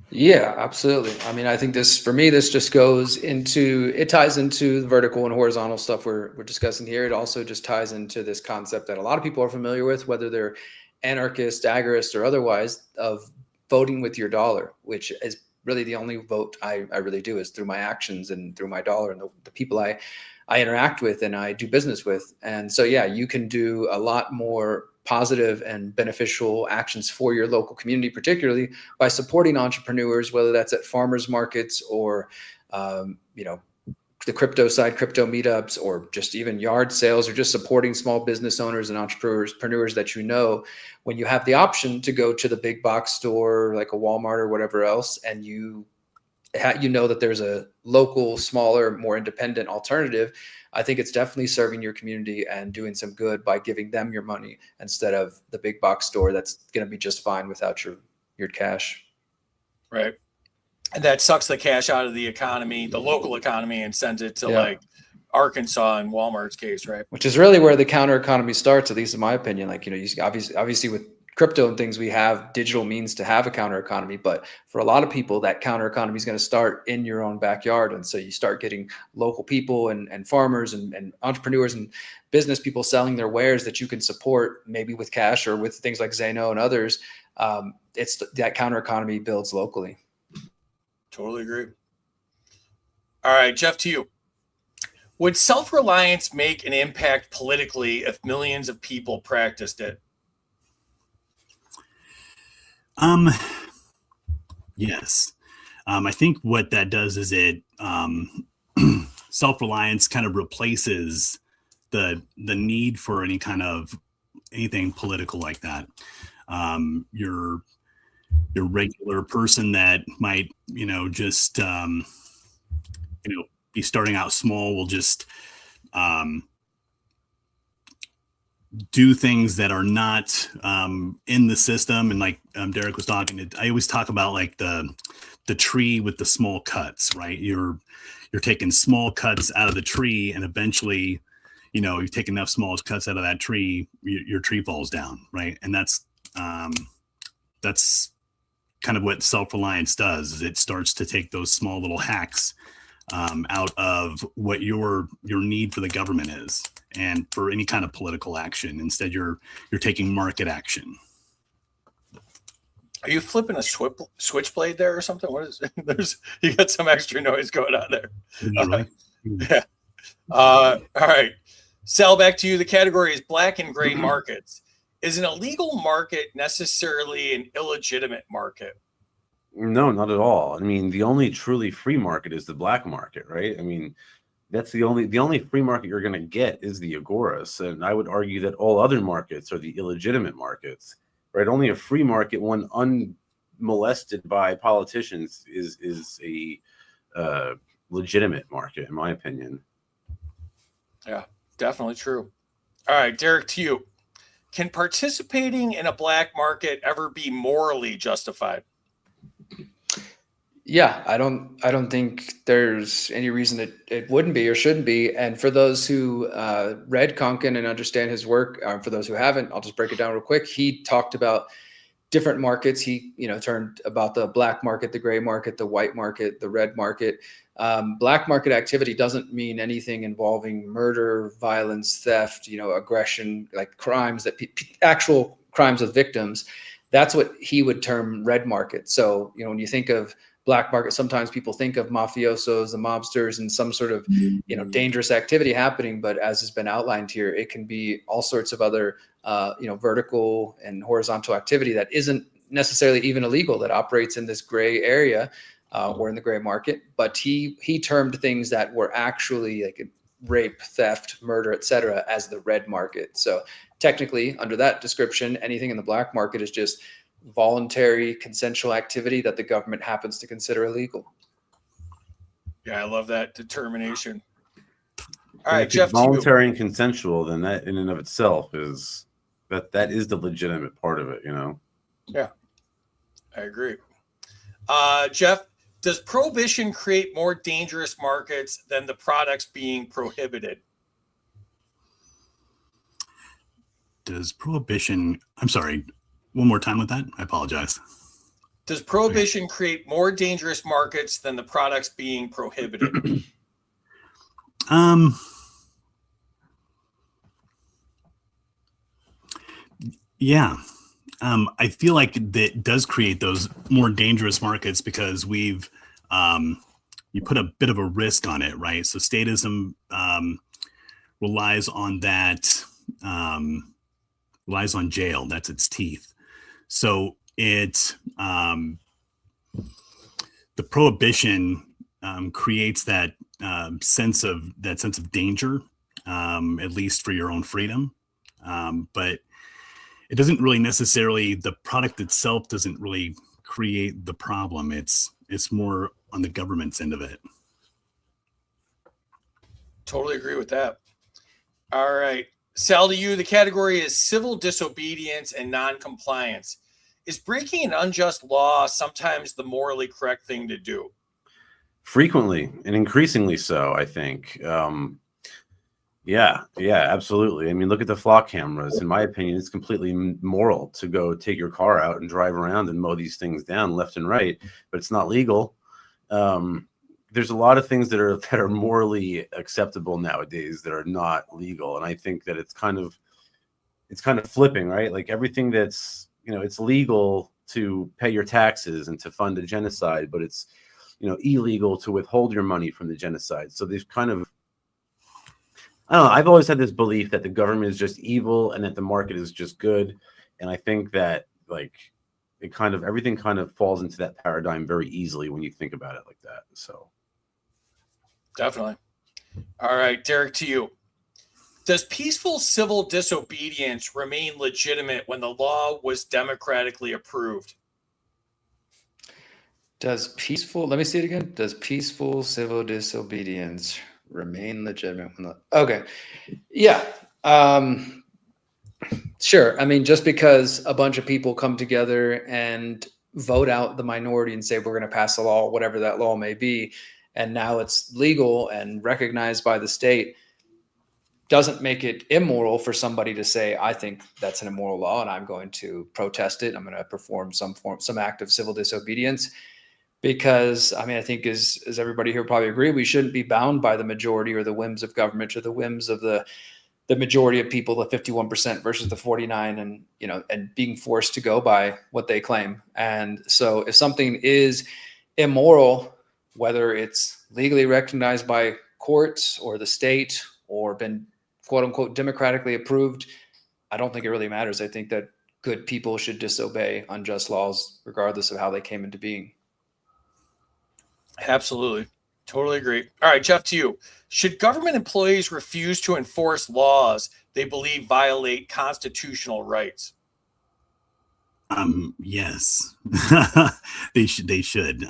Yeah, absolutely. I mean, I think this just ties into the vertical and horizontal stuff we're discussing here. It also just ties into this concept that a lot of people are familiar with, whether they're anarchist, agorist, or otherwise, of voting with your dollar, which is really the only vote I really do is through my actions and through my dollar and the people I interact with and I do business with. And so, yeah, you can do a lot more positive and beneficial actions for your local community, particularly by supporting entrepreneurs, whether that's at farmers markets or, the crypto side, crypto meetups, or just even yard sales, or just supporting small business owners and entrepreneurs that when you have the option to go to the big box store like a Walmart or whatever else, and you that there's a local, smaller, more independent alternative. I think it's definitely serving your community and doing some good by giving them your money instead of the big box store that's going to be just fine without your cash. Right. And that sucks the cash out of the economy, the local economy, and sends it to like Arkansas in Walmart's case, right? Which is really where the counter economy starts, at least in my opinion. Like, you obviously with crypto and things, we have digital means to have a counter economy, but for a lot of people, that counter economy is going to start in your own backyard. And so you start getting local people and farmers and entrepreneurs and business people selling their wares that you can support, maybe with cash or with things like Zeno and others. It's that counter economy builds locally. Totally agree. All right, Geoff, to you. Would self-reliance make an impact politically if millions of people practiced it? Yes. I think what that does is it self-reliance kind of replaces the need for anything political like that. Your regular person that might, just be starting out small will just do things that are not in the system. And like Derrick was talking, I always talk about like the tree with the small cuts, right? You're taking small cuts out of the tree, and eventually, you take enough small cuts out of that tree, your tree falls down, right? And that's kind of what self-reliance does, is it starts to take those small little hacks out of what your need for the government is and for any kind of political action. Instead, you're taking market action. Are you flipping a switchblade there or something? What is it? You got some extra noise going on there. Really? Yeah. All right. Sal, back to you. The category is black and gray markets. Is an illegal market necessarily an illegitimate market? No, not at all. I mean, the only truly free market is the black market, right? I mean, That's the only free market you're going to get is the agoras, and I would argue that all other markets are the illegitimate markets, right? Only a free market, one unmolested by politicians, is a legitimate market, in my opinion. Yeah, definitely true. All right, Derrick, to you. Can participating in a black market ever be morally justified? Yeah, I don't think there's any reason it wouldn't be or shouldn't be. And for those who read Konkin and understand his work, for those who haven't, I'll just break it down real quick. He talked about different markets. He turned about the black market, the gray market, the white market, the red market. Black market activity doesn't mean anything involving murder, violence, theft, aggression, like crimes that actual crimes with victims. That's what he would term red market. So when you think of black market, sometimes people think of mafiosos, the mobsters, and some sort of dangerous activity happening. But as has been outlined here, it can be all sorts of other vertical and horizontal activity that isn't necessarily even illegal, that operates in this gray area or in the gray market. But he termed things that were actually like rape, theft, murder, etc., as the red market. So technically, under that description, anything in the black market is just voluntary consensual activity that the government happens to consider illegal. Yeah, I love that determination. All And right, if Geoff, it's voluntary and consensual, then that in and of itself is that is the legitimate part of it, Yeah, I agree. Geoff, does prohibition create more dangerous markets than the products being prohibited? Does prohibition? I'm sorry. One more time with that. I apologize. Does prohibition create more dangerous markets than the products being prohibited? Yeah. I feel like that does create those more dangerous markets because you put a bit of a risk on it, right? So statism relies on that, relies on jail. That's its teeth. So the prohibition creates that sense of danger, at least for your own freedom. But it doesn't really necessarily, the product itself doesn't really create the problem. It's more on the government's end of it. Totally agree with that. All right. Sal, to you, the category is civil disobedience and non-compliance. Is breaking an unjust law sometimes the morally correct thing to do? Frequently and increasingly so, I think. Yeah, absolutely. I mean, look at the flock cameras. In my opinion, it's completely moral to go take your car out and drive around and mow these things down left and right, but it's not legal. There's a lot of things that are morally acceptable nowadays that are not legal, and I think that it's kind of flipping, right? Like everything that's it's legal to pay your taxes and to fund a genocide, but it's illegal to withhold your money from the genocide. So they've kind of, I don't know. I've always had this belief that the government is just evil and that the market is just good, and I think that everything kind of falls into that paradigm very easily when you think about it like that. So definitely. All right, Derrick, to you. Does peaceful civil disobedience remain legitimate when the law was democratically approved? Let me see it again. Does peaceful civil disobedience remain legitimate? Okay. Yeah. Sure. I mean, just because a bunch of people come together and vote out the minority and say, we're going to pass a law, whatever that law may be, and now it's legal and recognized by the state, doesn't make it immoral for somebody to say, I think that's an immoral law and I'm going to protest it. I'm going to perform some act of civil disobedience. Because, I mean, I think as everybody here probably agree, we shouldn't be bound by the majority or the whims of government or the whims of the majority of people, the 51% versus the 49, and being forced to go by what they claim. And so if something is immoral, whether it's legally recognized by courts or the state or been quote unquote democratically approved, I don't think it really matters. I think that good people should disobey unjust laws regardless of how they came into being. Absolutely. Totally agree. All right, Geoff, to you. Should government employees refuse to enforce laws they believe violate constitutional rights? Yes, they should.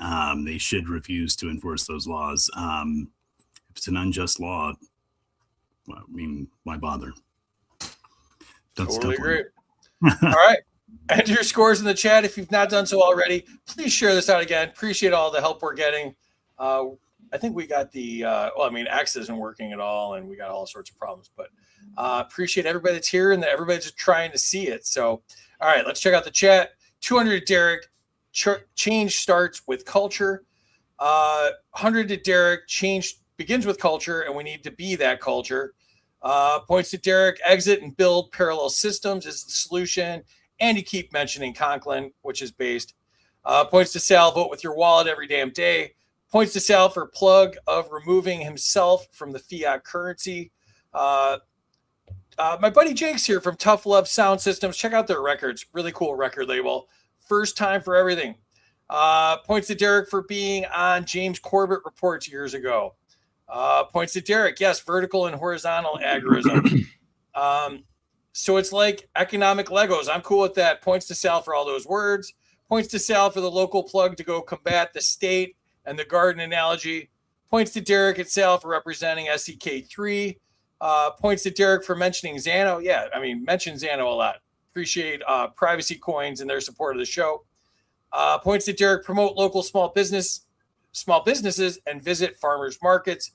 They should refuse to enforce those laws. If it's an unjust law, well, I mean, why bother? That's Totally a tough one. agree. All right. Enter your scores in the chat if you've not done so already. Please share this out again. Appreciate all the help we're getting. I think we got the, X isn't working at all, and we got all sorts of problems, but appreciate everybody that's here and that everybody's just trying to see it. So, all right, let's check out the chat. 200 to Derrick, change starts with culture. 100 to Derrick, change begins with culture, and we need to be that culture. Points to Derrick, exit and build parallel systems is the solution. And you keep mentioning Conklin, which is based. Points to Sal, vote with your wallet every damn day. Points to Sal for plug of removing himself from the fiat currency. My buddy Jake's here from Tough Love Sound Systems. Check out their records. Really cool record label. First time for everything. Points to Derrick for being on James Corbett reports years ago. Points to Derrick. Yes, vertical and horizontal agorism. So it's like economic Legos. I'm cool with that. Points to Sal for all those words. Points to Sal for the local plug to go combat the state and the garden analogy. Points to Derrick and Sal for representing SEK3. Points to Derrick for mentioning Xano. Yeah, I mean, mention Xano a lot. Appreciate Privacy Coins and their support of the show. Points to Derrick, promote local small businesses and visit farmers markets.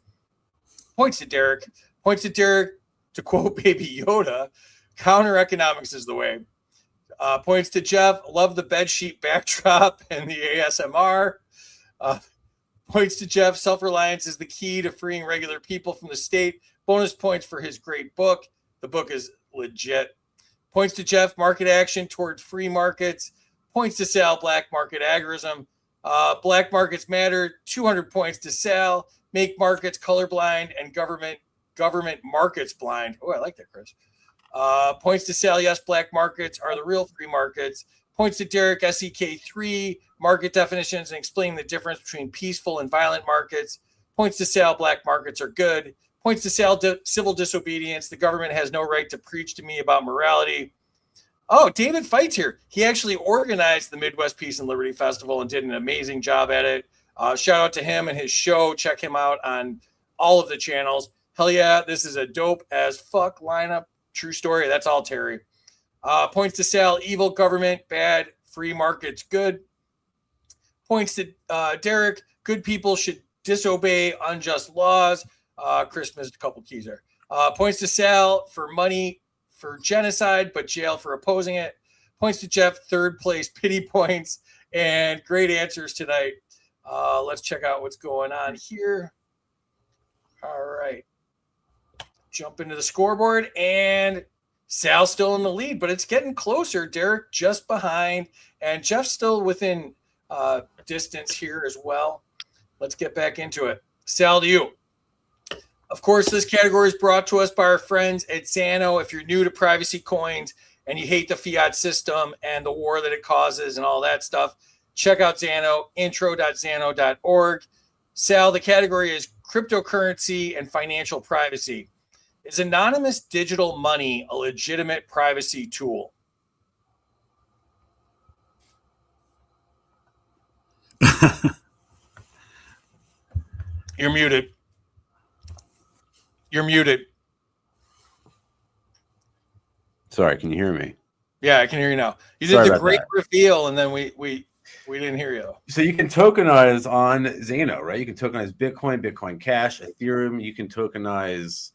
Points to Derrick. Points to Derrick, to quote Baby Yoda, counter economics is the way. Points to Geoff, love the bedsheet backdrop and the ASMR. Points to Geoff, self-reliance is the key to freeing regular people from the state. Bonus points for his great book. The book is legit. Points to Geoff, market action toward free markets. Points to Sal, black market agorism. Black markets matter. 200 points to Sal, make markets colorblind and government markets blind. Oh, I like that, Chris. Points to Sal, yes, black markets are the real free markets. Points to Derrick, SEK3, market definitions and explaining the difference between peaceful and violent markets. Points to Sal, black markets are good. Points to Sal, civil disobedience. The government has no right to preach to me about morality. Oh, David Fight's here. He actually organized the Midwest Peace and Liberty Festival and did an amazing job at it. Shout out to him and his show. Check him out on all of the channels. Hell yeah, this is a dope as fuck lineup. True story. That's all Terry. Points to Sal, evil government, bad, free markets, good. Points to Derrick, good people should disobey unjust laws. Chris missed a couple keys there. Points to Sal for money for genocide, but jail for opposing it. Points to Geoff, third place, pity points, and great answers tonight. Let's check out what's going on here. All right. Jump into the scoreboard, and Sal's still in the lead, but it's getting closer. Derrick just behind, and Geoff's still within distance here as well. Let's get back into it. Sal, to you. Of course, this category is brought to us by our friends at Xano. If you're new to privacy coins and you hate the fiat system and the war that it causes and all that stuff, check out Xano, intro.xano.org. Sal, the category is cryptocurrency and financial privacy. Is anonymous digital money a legitimate privacy tool? You're muted. You're muted. Sorry, can you hear me? Yeah, I can hear you now. You Sorry did the about great that. reveal, and then we didn't hear you though. So you can tokenize on Xano, right? You can tokenize Bitcoin, Bitcoin Cash, Ethereum. You can tokenize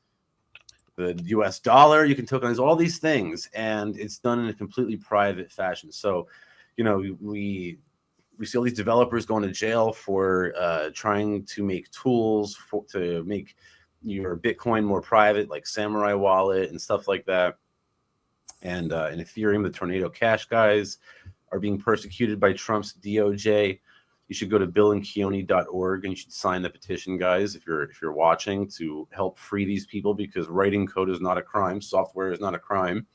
the US dollar. You can tokenize all these things, and it's done in a completely private fashion. So, you know, we see all these developers going to jail for trying to make tools to make your Bitcoin more private, like Samurai Wallet and stuff like that. And in Ethereum, the Tornado Cash guys are being persecuted by Trump's DOJ. You should go to billandkeone.org and you should sign the petition, guys, if you're watching, to help free these people, because writing code is not a crime. Software is not a crime.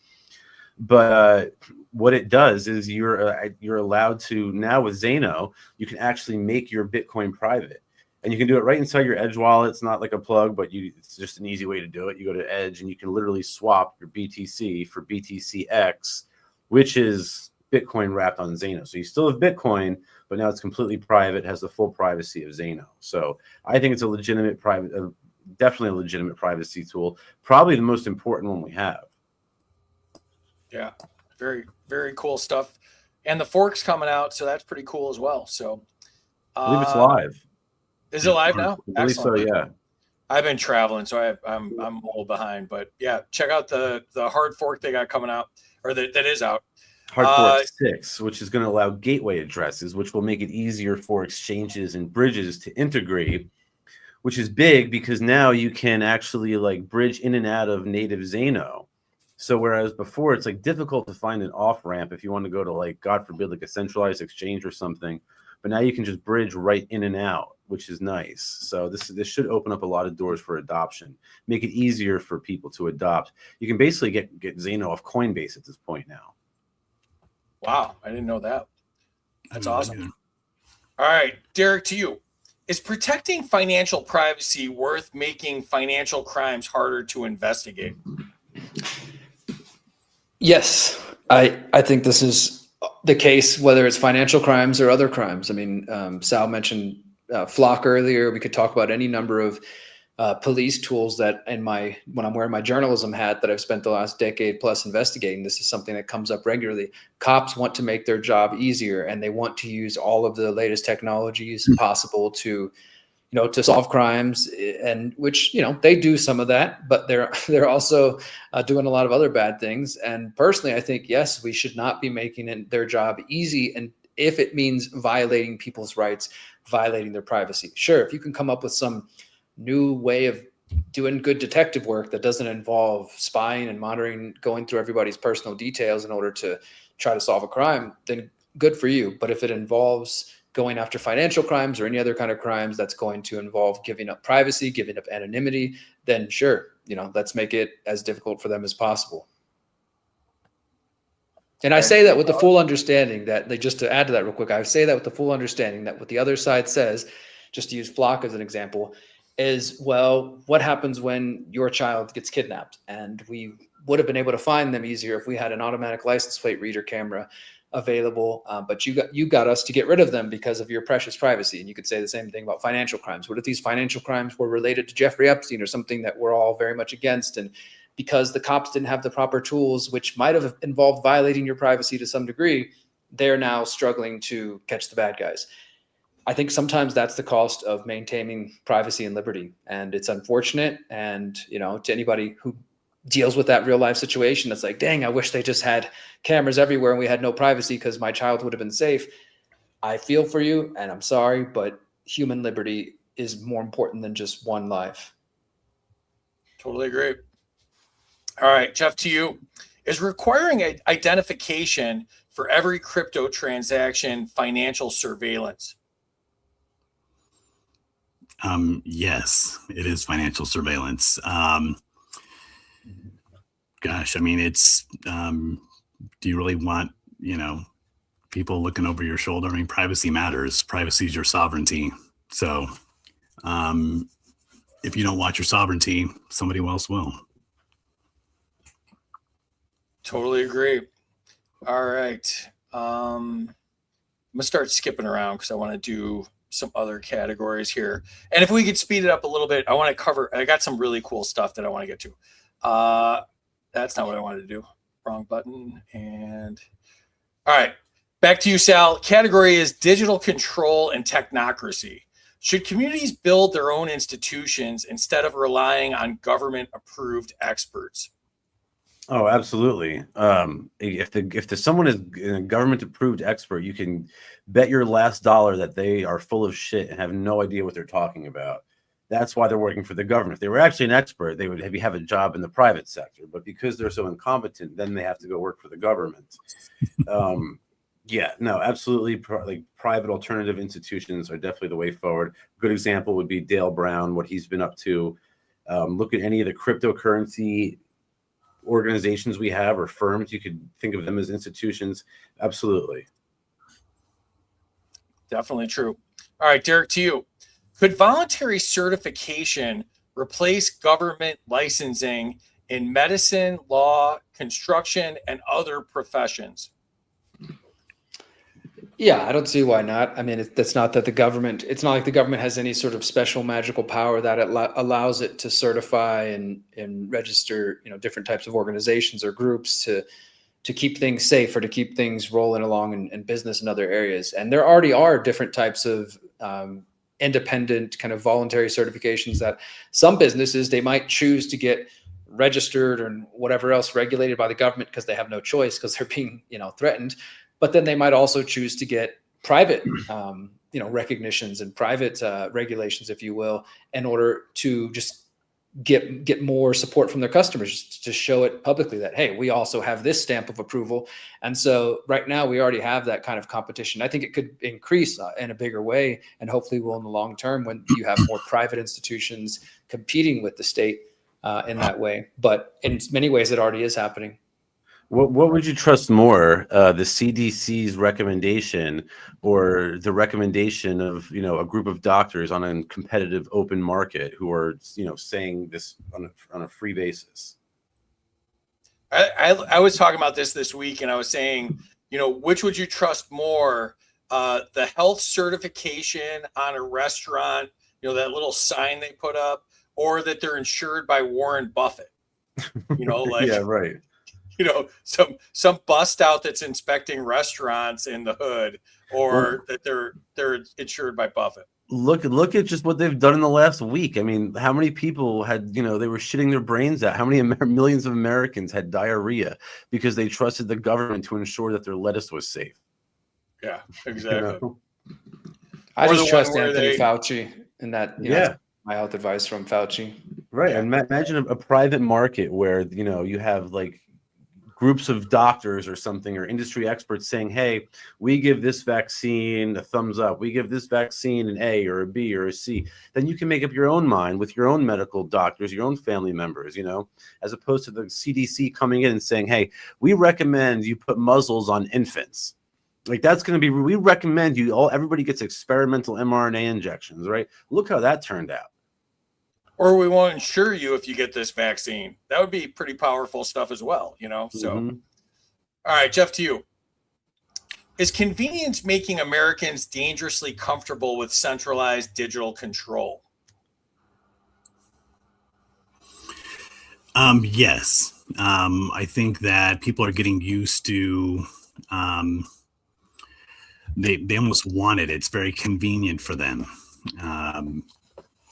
But what it does is you're allowed to now with Xano, you can actually make your Bitcoin private. And you can do it right inside your Edge wallet. It's not like a plug, but it's just an easy way to do it. You go to Edge and you can literally swap your BTC for BTCX, which is Bitcoin wrapped on Zano. So you still have Bitcoin, but now it's completely private, has the full privacy of Zano. So I think it's a legitimate definitely a legitimate privacy tool. Probably the most important one we have. Yeah, very, very cool stuff. And the fork's coming out, so that's pretty cool as well. So I believe it's live. Is it live now? I believe so, yeah. I've been traveling, so I'm a little behind, but yeah, check out the hard fork they got coming out, or that is out. Hard fork 6, which is going to allow gateway addresses, which will make it easier for exchanges and bridges to integrate, which is big because now you can actually like bridge in and out of native Zano. So whereas before it's like difficult to find an off ramp if you want to go to like, God forbid, like a centralized exchange or something, but now you can just bridge right in and out, which is nice. So this should open up a lot of doors for adoption, make it easier for people to adopt. You can basically get Zano off Coinbase at this point now. Wow, I didn't know that. That's awesome. All right, Derrick, to you. Is protecting financial privacy worth making financial crimes harder to investigate? Yes, I think this is the case, whether it's financial crimes or other crimes. I mean, Sal mentioned Flock earlier. We could talk about any number of police tools that when I'm wearing my journalism hat that I've spent the last decade plus investigating. This is something that comes up regularly. Cops want to make their job easier, and they want to use all of the latest technologies possible to solve crimes, and which, they do some of that, but they're also doing a lot of other bad things. And personally, I think, yes, we should not be making their job easy. And if it means violating people's rights, violating their privacy, sure. If you can come up with some new way of doing good detective work that doesn't involve spying and monitoring, going through everybody's personal details in order to try to solve a crime, then good for you. But if it involves going after financial crimes or any other kind of crimes that's going to involve giving up privacy, giving up anonymity, then sure, let's make it as difficult for them as possible. And I say that with the full understanding that just to add to that real quick, I say that with the full understanding that what the other side says, just to use Flock as an example, is, well, what happens when your child gets kidnapped? And we would have been able to find them easier if we had an automatic license plate reader camera available, but you got us to get rid of them because of your precious privacy. And you could say the same thing about financial crimes. What if these financial crimes were related to Jeffrey Epstein or something that we're all very much against? And because the cops didn't have the proper tools, which might have involved violating your privacy to some degree, they're now struggling to catch the bad guys. I think sometimes that's the cost of maintaining privacy and liberty. And it's unfortunate. And, to anybody who deals with that real life situation, that's like, dang, I wish they just had cameras everywhere and we had no privacy because my child would have been safe. I feel for you and I'm sorry, but human liberty is more important than just one life. Totally agree. All right, Geoff, to you. Is requiring identification for every crypto transaction financial surveillance? Yes, it is financial surveillance. Gosh, I mean, it's, do you really want, people looking over your shoulder? I mean, privacy matters. Privacy is your sovereignty. So if you don't watch your sovereignty, somebody else will. Totally agree. All right. I'm going to start skipping around because I want to do some other categories here. And if we could speed it up a little bit, I want to cover, I got some really cool stuff that I want to get to. That's not what I wanted to do. Wrong button. And all right, back to you, Sal. Category is digital control and technocracy. Should communities build their own institutions instead of relying on government-approved experts? Oh, absolutely. If someone is a government-approved expert, you can bet your last dollar that they are full of shit and have no idea what they're talking about. That's why they're working for the government. If they were actually an expert, they would have a job in the private sector. But because they're so incompetent, then they have to go work for the government. Yeah, no, absolutely. Private alternative institutions are definitely the way forward. A good example would be Dale Brown, what he's been up to. Look at any of the cryptocurrency organizations we have or firms. You could think of them as institutions. Absolutely. Definitely true. All right, Derrick, to you. Could voluntary certification replace government licensing in medicine, law, construction, and other professions? Yeah, I don't see why not. I mean, that's not that the government, it's not like the government has any sort of special magical power that allows it to certify and register, different types of organizations or groups to keep things safe or to keep things rolling along in business and other areas. And there already are different types of independent kind of voluntary certifications that some businesses, they might choose to get registered and whatever else regulated by the government because they have no choice because they're being, threatened. But then they might also choose to get private, recognitions and private regulations, if you will, in order to just get more support from their customers to show it publicly that, hey, we also have this stamp of approval. And so right now we already have that kind of competition. I think it could increase in a bigger way, and hopefully will in the long term when you have more private institutions competing with the state in that way. But in many ways it already is happening. What would you trust more, the CDC's recommendation or the recommendation of, a group of doctors on a competitive open market who are, saying this on a free basis? I was talking about this week, and I was saying, which would you trust more, the health certification on a restaurant, that little sign they put up, or that they're insured by Warren Buffett? Yeah, right. Some bust out that's inspecting restaurants in the hood, or that they're insured by Buffett. Look at just what they've done in the last week. I mean, how many people had, they were shitting their brains out? How many millions of Americans had diarrhea because they trusted the government to ensure that their lettuce was safe? Yeah, exactly. I just trust Anthony Fauci and that, yeah, my health advice from Fauci. Right. Yeah. And imagine a private market where, you have like groups of doctors or something, or industry experts saying, hey, we give this vaccine a thumbs up, we give this vaccine an A or a B or a C. Then you can make up your own mind with your own medical doctors, your own family members, as opposed to the CDC coming in and saying, hey, we recommend you put muzzles on infants. Like, that's going to be, we recommend everybody gets experimental mRNA injections, right? Look how that turned out. Or we won't insure you if you get this vaccine. That would be pretty powerful stuff as well, So, Mm-hmm. All right, Geoff, to you. Is convenience making Americans dangerously comfortable with centralized digital control? Yes. I think that people are getting used to, they almost want it. It's very convenient for them.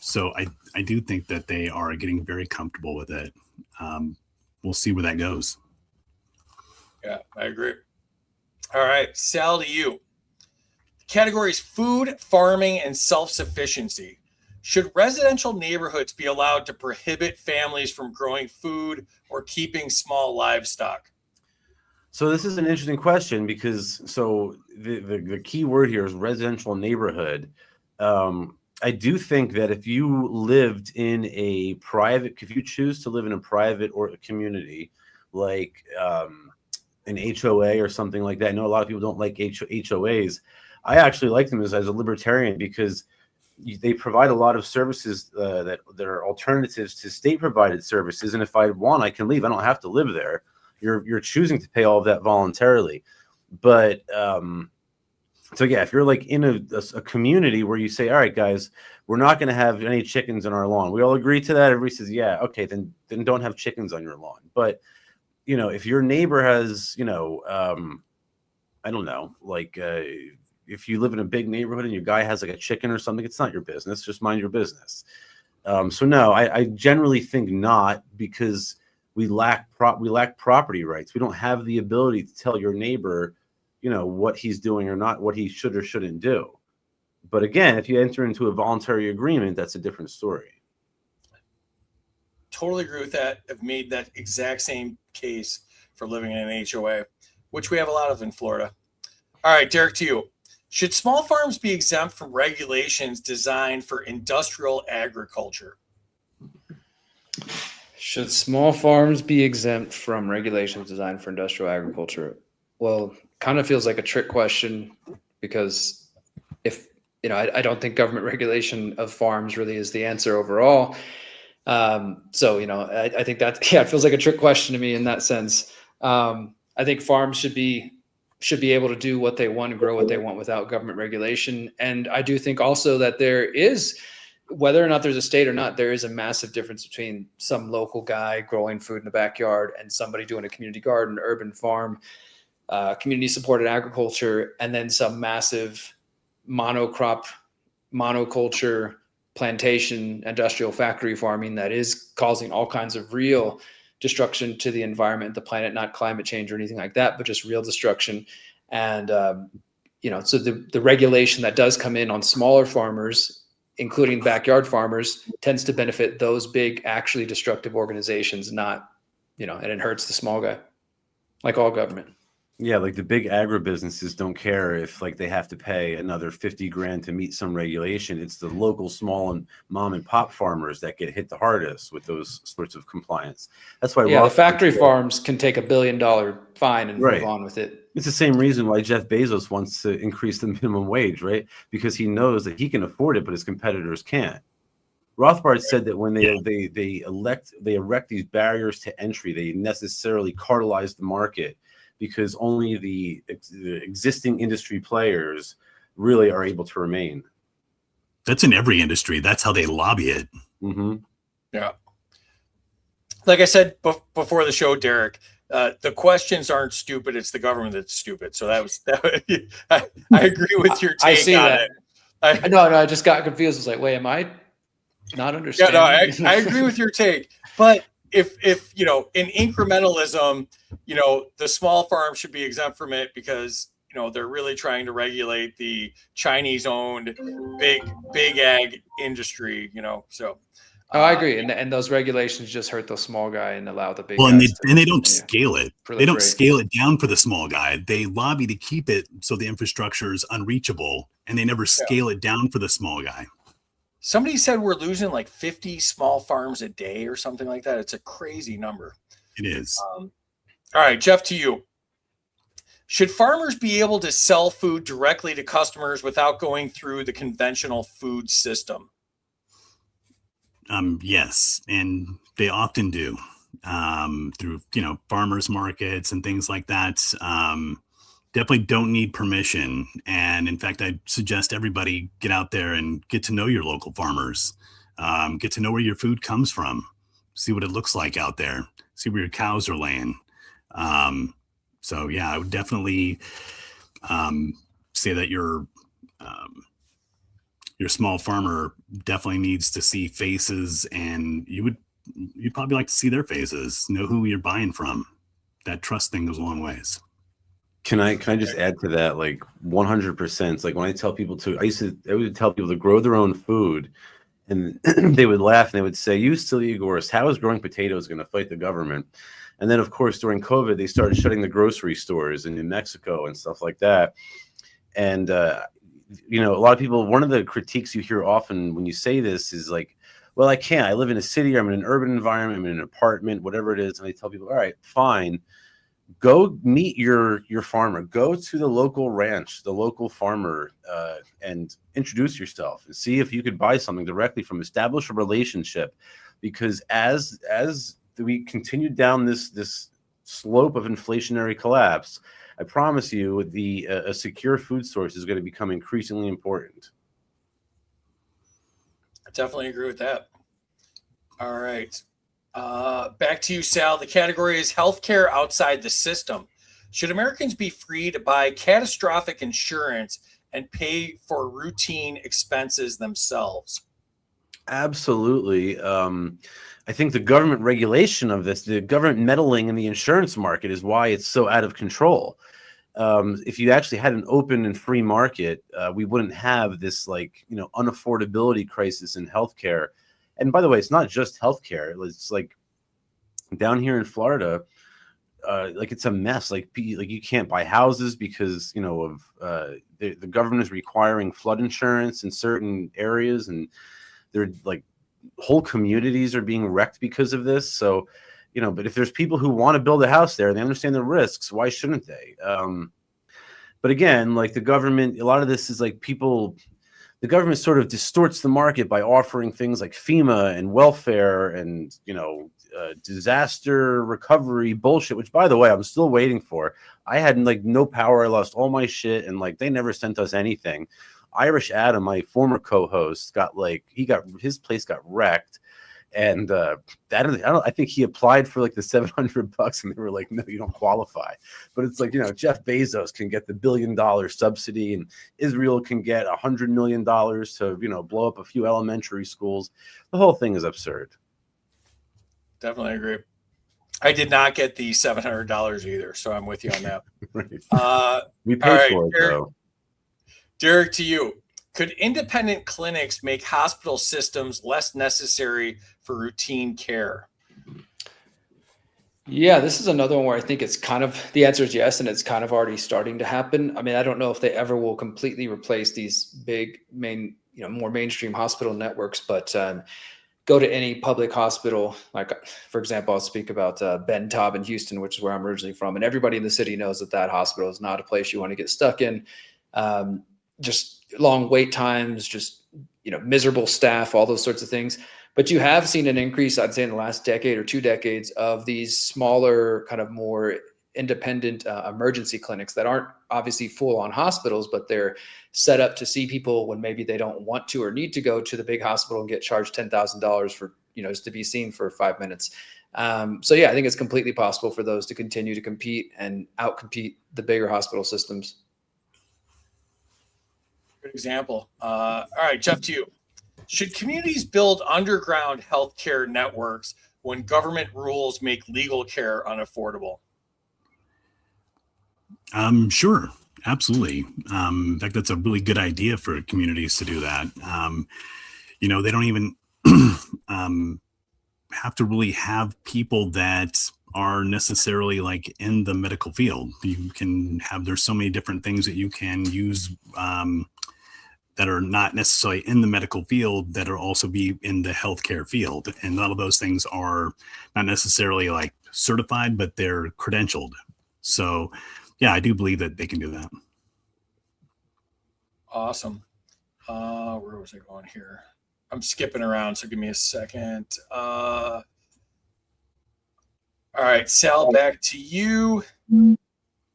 So I do think that they are getting very comfortable with it. We'll see where that goes. Yeah, I agree. All right, Sal, to you. Categories: food, farming, and self-sufficiency. Should residential neighborhoods be allowed to prohibit families from growing food or keeping small livestock? So this is an interesting question because the key word here is residential neighborhood. I do think that if you lived in if you choose to live in a private or a community, like an HOA or something like that. I know a lot of people don't like HOAs. I actually like them as a libertarian because they provide a lot of services that are alternatives to state provided services. And if I want, I can leave. I don't have to live there. You're choosing to pay all of that voluntarily. But so yeah, if you're like in a community where you say, all right, guys, we're not going to have any chickens on our lawn. We all agree to that. Everybody says, yeah, okay, then don't have chickens on your lawn. But, if your neighbor has, I don't know, like if you live in a big neighborhood and your guy has like a chicken or something, it's not your business. Just mind your business. So no, I generally think not, because we lack property rights. We don't have the ability to tell your neighbor, what he's doing or not, what he should or shouldn't do. But again, if you enter into a voluntary agreement, that's a different story. Totally agree with that. I've made that exact same case for living in an HOA, which we have a lot of in Florida. All right, Derrick, to you. Should small farms be exempt from regulations designed for industrial agriculture? Should small farms be exempt from regulations designed for industrial agriculture? Well, kind of feels like a trick question, because if I don't think government regulation of farms really is the answer overall. So, I think that, it feels like a trick question to me in that sense. I think farms should be able to do what they want and grow what they want without government regulation. And I do think also that there is, whether or not there's a state or not, there is a massive difference between some local guy growing food in the backyard and somebody doing a community garden, urban farm, community supported agriculture, and then some massive monocrop, monoculture, plantation, industrial factory farming that is causing all kinds of real destruction to the environment, the planet, not climate change or anything like that, but just real destruction. And, so the regulation that does come in on smaller farmers, including backyard farmers, tends to benefit those big, actually destructive organizations, not, and it hurts the small guy, like all government. Yeah, like the big agribusinesses don't care if like they have to pay another 50 grand to meet some regulation. It's the local small and mom and pop farmers that get hit the hardest with those sorts of compliance. That's why the factory farms can take $1 billion fine and move on with it. It's the same reason why Jeff Bezos wants to increase the minimum wage, right? Because he knows that he can afford it, but his competitors can't. Rothbard said that when they erect these barriers to entry, they necessarily cartelize the market, because only the existing industry players really are able to remain. That's in every industry. That's how they lobby it. Mm-hmm. Yeah. Like I said before the show, Derrick, the questions aren't stupid. It's the government that's stupid. So I agree with your take I see on that. it. No, I just got confused. I was like, wait, am I not understanding? Yeah, no, I agree with your take. But if in incrementalism, the small farm should be exempt from it because they're really trying to regulate the Chinese-owned big ag industry. So. I agree, and those regulations just hurt the small guy and allow the big. Well, and they don't scale it. They don't proliferate. scale it down for the small guy. They lobby to keep it so the infrastructure is unreachable, and they never scale it down for the small guy. Somebody said we're losing like 50 small farms a day or something like that. It's a crazy number. It is. All right, Jeff, to you. Should farmers be able to sell food directly to customers without going through the conventional food system? Yes, and they often do through farmers markets and things like that. Definitely don't need permission. And in fact, I suggest everybody get out there and get to know your local farmers, get to know where your food comes from, see what it looks like out there, see where your cows are laying. So yeah, I would definitely say that your small farmer definitely needs to see faces, and you'd probably like to see their faces, know who you're buying from. That trust thing goes a long ways. Can I just add to that, like 100%? It's like when I tell people I would tell people to grow their own food, and they would laugh and they would say, "You silly Igorist, how is growing potatoes going to fight the government?" And then, of course, during COVID, they started shutting the grocery stores in New Mexico and stuff like that. And a lot of people, one of the critiques you hear often when you say this is like, "Well, I can't. I live in a city. I'm in an urban environment. I'm in an apartment, whatever it is." And I tell people, "All right, fine. Go meet your farmer. Go to the local ranch, the local farmer, and introduce yourself and see if you could buy something directly from. Establish a relationship, because as we continue down this slope of inflationary collapse, I promise you, a secure food source is going to become increasingly important." I definitely agree with that. All right. Back to you, Sal. The category is healthcare outside the system. Should Americans be free to buy catastrophic insurance and pay for routine expenses themselves? Absolutely. I think the government regulation of this, the government meddling in the insurance market, is why it's so out of control. If you actually had an open and free market, we wouldn't have this unaffordability crisis in healthcare. And by the way, it's not just healthcare. It's like down here in Florida, it's a mess. Like you can't buy houses because the government is requiring flood insurance in certain areas, and they're like whole communities are being wrecked because of this. So, but if there's people who want to build a house there, they understand the risks. Why shouldn't they? But again, like the government, a lot of this is like people. the government sort of distorts the market by offering things like FEMA and welfare and, disaster recovery bullshit, which, by the way, I'm still waiting for. I had like no power. I lost all my shit, and like they never sent us anything. Irish Adam, my former co-host, his place got wrecked. And I think he applied for like the $700, and they were like, no, you don't qualify. But it's like, Jeff Bezos can get the $1 billion subsidy, and Israel can get $100 million to, blow up a few elementary schools. The whole thing is absurd. Definitely agree. I did not get the $700 either, so I'm with you on that. Right. We paid for it, though. Derrick, to you. Could independent clinics make hospital systems less necessary for routine care? Yeah, this is another one where I think it's kind of, the answer is yes, and it's kind of already starting to happen. I mean, I don't know if they ever will completely replace these big more mainstream hospital networks, but go to any public hospital, like, for example, I'll speak about Ben Taub in Houston, which is where I'm originally from, and everybody in the city knows that hospital is not a place you want to get stuck in. Just long wait times, just, miserable staff, all those sorts of things. But you have seen an increase, I'd say, in the last decade or 2 decades of these smaller, kind of more independent emergency clinics that aren't obviously full on hospitals, but they're set up to see people when maybe they don't want to or need to go to the big hospital and get charged $10,000 for, just to be seen for 5 minutes. So yeah, I think it's completely possible for those to continue to compete and outcompete the bigger hospital systems. Good example. All right, Geoff, to you. Should communities build underground healthcare networks when government rules make legal care unaffordable? Sure. Absolutely. In fact, that's a really good idea for communities to do that. They don't even have to really have people that are necessarily like in the medical field. There's so many different things that you can use that are not necessarily in the medical field that are also be in the healthcare field. And a lot of those things are not necessarily like certified, but they're credentialed. So yeah, I do believe that they can do that. Awesome. Where was I going here? I'm skipping around, so give me a second. All right, Sal, back to you.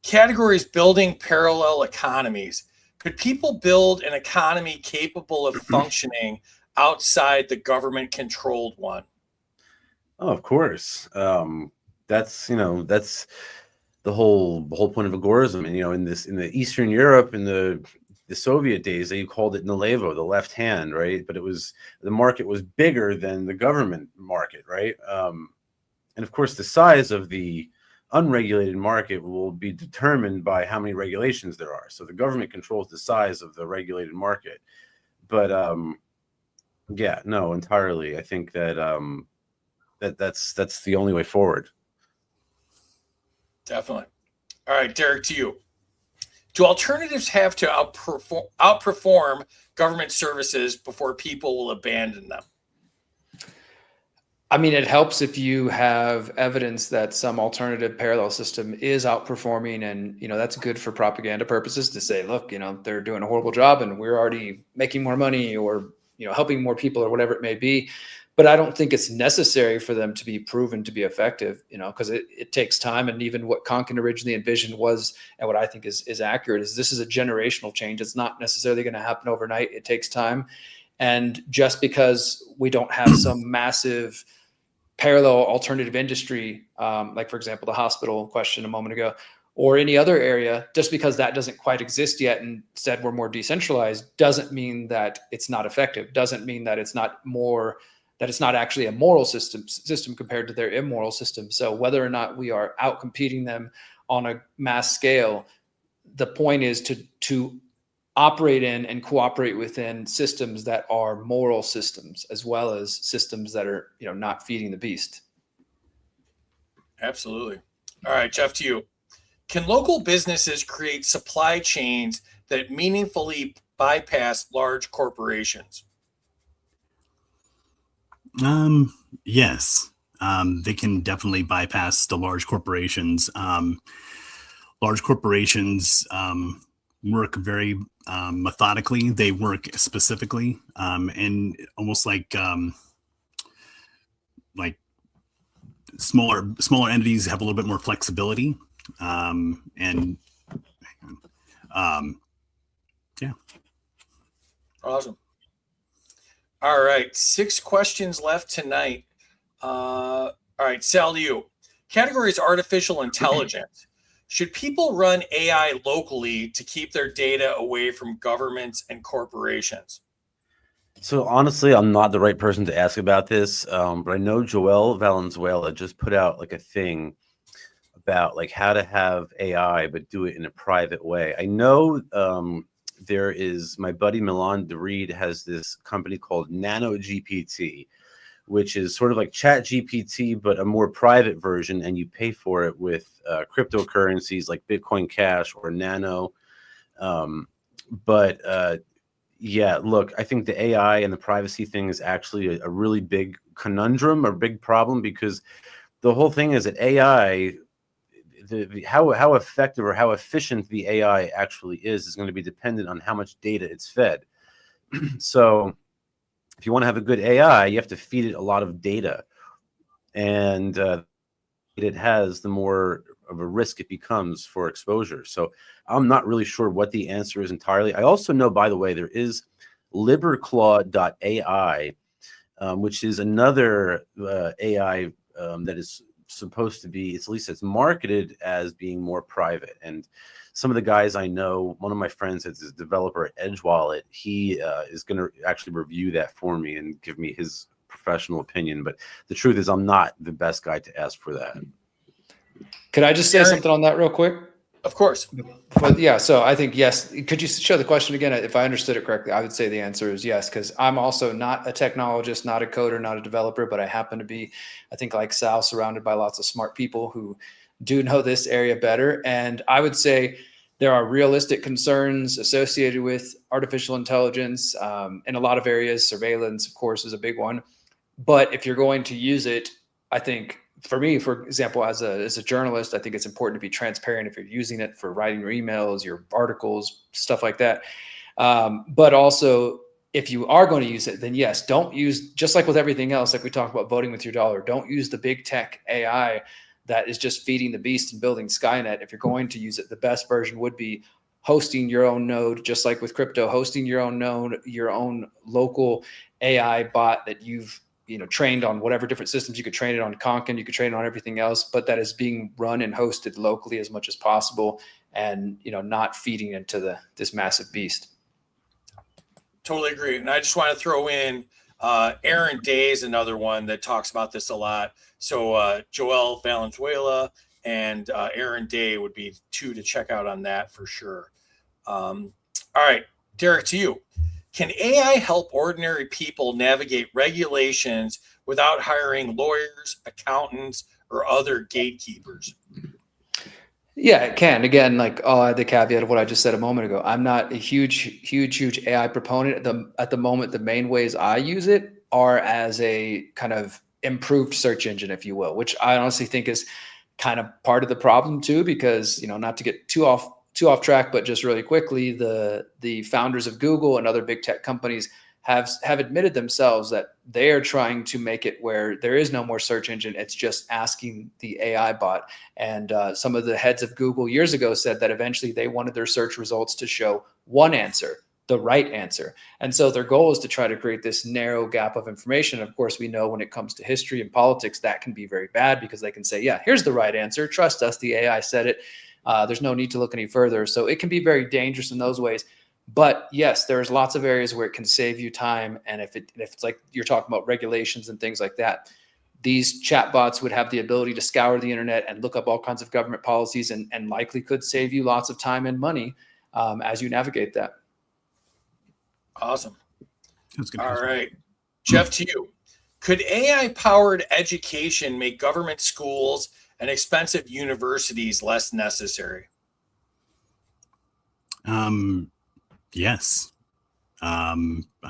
Categories: building parallel economies. Could people build an economy capable of functioning outside the government-controlled one? Oh, of course. That's the whole point of agorism. And in the Eastern Europe, in the Soviet days, they called it Nalevo, the left hand, right? But the market was bigger than the government market, right? And of course, the size of the unregulated market will be determined by how many regulations there are. So the government controls the size of the regulated market. But yeah, no, entirely. I think that that's the only way forward. Definitely. All right, Derrick, to you. Do alternatives have to outperform government services before people will abandon them? I mean, it helps if you have evidence that some alternative parallel system is outperforming, and that's good for propaganda purposes to say, look, they're doing a horrible job and we're already making more money, or helping more people, or whatever it may be. But I don't think it's necessary for them to be proven to be effective, because it takes time. And even what Konkin originally envisioned was, and what I think is accurate, is this is a generational change. It's not necessarily going to happen overnight. It takes time. And just because we don't have some massive parallel alternative industry, like, for example, the hospital question a moment ago, or any other area, just because that doesn't quite exist yet, and instead we're more decentralized, doesn't mean that it's not effective, doesn't mean that it's not actually a moral system compared to their immoral system. So whether or not we are out competing them on a mass scale, the point is to operate in and cooperate within systems that are moral systems, as well as systems that are, not feeding the beast. Absolutely. All right, Geoff, to you. Can local businesses create supply chains that meaningfully bypass large corporations? Yes. They can definitely bypass the large corporations. Large corporations, work very methodically. They work specifically, and almost like smaller entities have a little bit more flexibility. And yeah. Awesome. All right, 6 questions left tonight. All right, Sal, to you. Category is artificial intelligence. Should people run AI locally to keep their data away from governments and corporations? So honestly, I'm not the right person to ask about this, but I know Joel Valenzuela just put out like a thing about like how to have AI but do it in a private way. I know there is my buddy Milan DeReed has this company called Nano GPT, which is sort of like Chat GPT but a more private version, and you pay for it with cryptocurrencies like Bitcoin Cash or Nano. Yeah, look, I think the AI and the privacy thing is actually a really big conundrum or big problem, because the whole thing is that AI, how effective or how efficient the AI actually is going to be dependent on how much data it's fed. So if you want to have a good AI, you have to feed it a lot of data, and it has, the more of a risk it becomes for exposure. So I'm not really sure what the answer is entirely. I also know, by the way, there is liberclaw.ai, which is another AI that is supposed to be, at least it's marketed as being more private. And some of the guys I know, one of my friends is a developer at Edge Wallet. He is going to actually review that for me and give me his professional opinion. But the truth is, I'm not the best guy to ask for that. Could I just say something on that real quick? Of course. But yeah, so I think yes. Could you show the question again? If I understood it correctly, I would say the answer is yes, because I'm also not a technologist, not a coder, not a developer, but I happen to be, I think like Sal, surrounded by lots of smart people who do know this area better. And I would say there are realistic concerns associated with artificial intelligence in a lot of areas. Surveillance, of course, is a big one. But if you're going to use it, I think, for me, for example, as a journalist, I think it's important to be transparent if you're using it for writing your emails, your articles, stuff like that. But also, if you are going to use it, then yes, don't use, just like with everything else, like we talked about voting with your dollar, don't use the big tech AI that is just feeding the beast and building Skynet. If you're going to use it, the best version would be hosting your own node, just like with crypto, hosting your own node, your own local AI bot that you've trained on whatever different systems. You could train it on Konkin, you could train it on everything else, but that is being run and hosted locally as much as possible, and not feeding into this massive beast. Totally agree. And I just want to throw in Aaron Day is another one that talks about this a lot. So Joel Valenzuela and Aaron Day would be 2 to check out on that for sure. All right, Derrick, to you. Can AI help ordinary people navigate regulations without hiring lawyers, accountants, or other gatekeepers? Yeah, it can. Again, like the caveat of what I just said a moment ago, I'm not a huge AI proponent. At the moment, the main ways I use it are as a kind of improved search engine, if you will, which I honestly think is kind of part of the problem too, because not to get too off track, but just really quickly, the founders of Google and other big tech companies have admitted themselves that they are trying to make it where there is no more search engine. It's just asking the AI bot. And some of the heads of Google years ago said that eventually they wanted their search results to show one answer, the right answer. And so their goal is to try to create this narrow gap of information. Of course, we know when it comes to history and politics, that can be very bad, because they can say, yeah, here's the right answer. Trust us. The AI said it. There's no need to look any further. So it can be very dangerous in those ways. But yes, there's lots of areas where it can save you time. And if it's like you're talking about regulations and things like that, these chatbots would have the ability to scour the internet and look up all kinds of government policies, and likely could save you lots of time and money as you navigate that. Awesome. That's good. All right, Geoff, to you. Could AI-powered education make government schools and expensive universities less necessary? Yes. I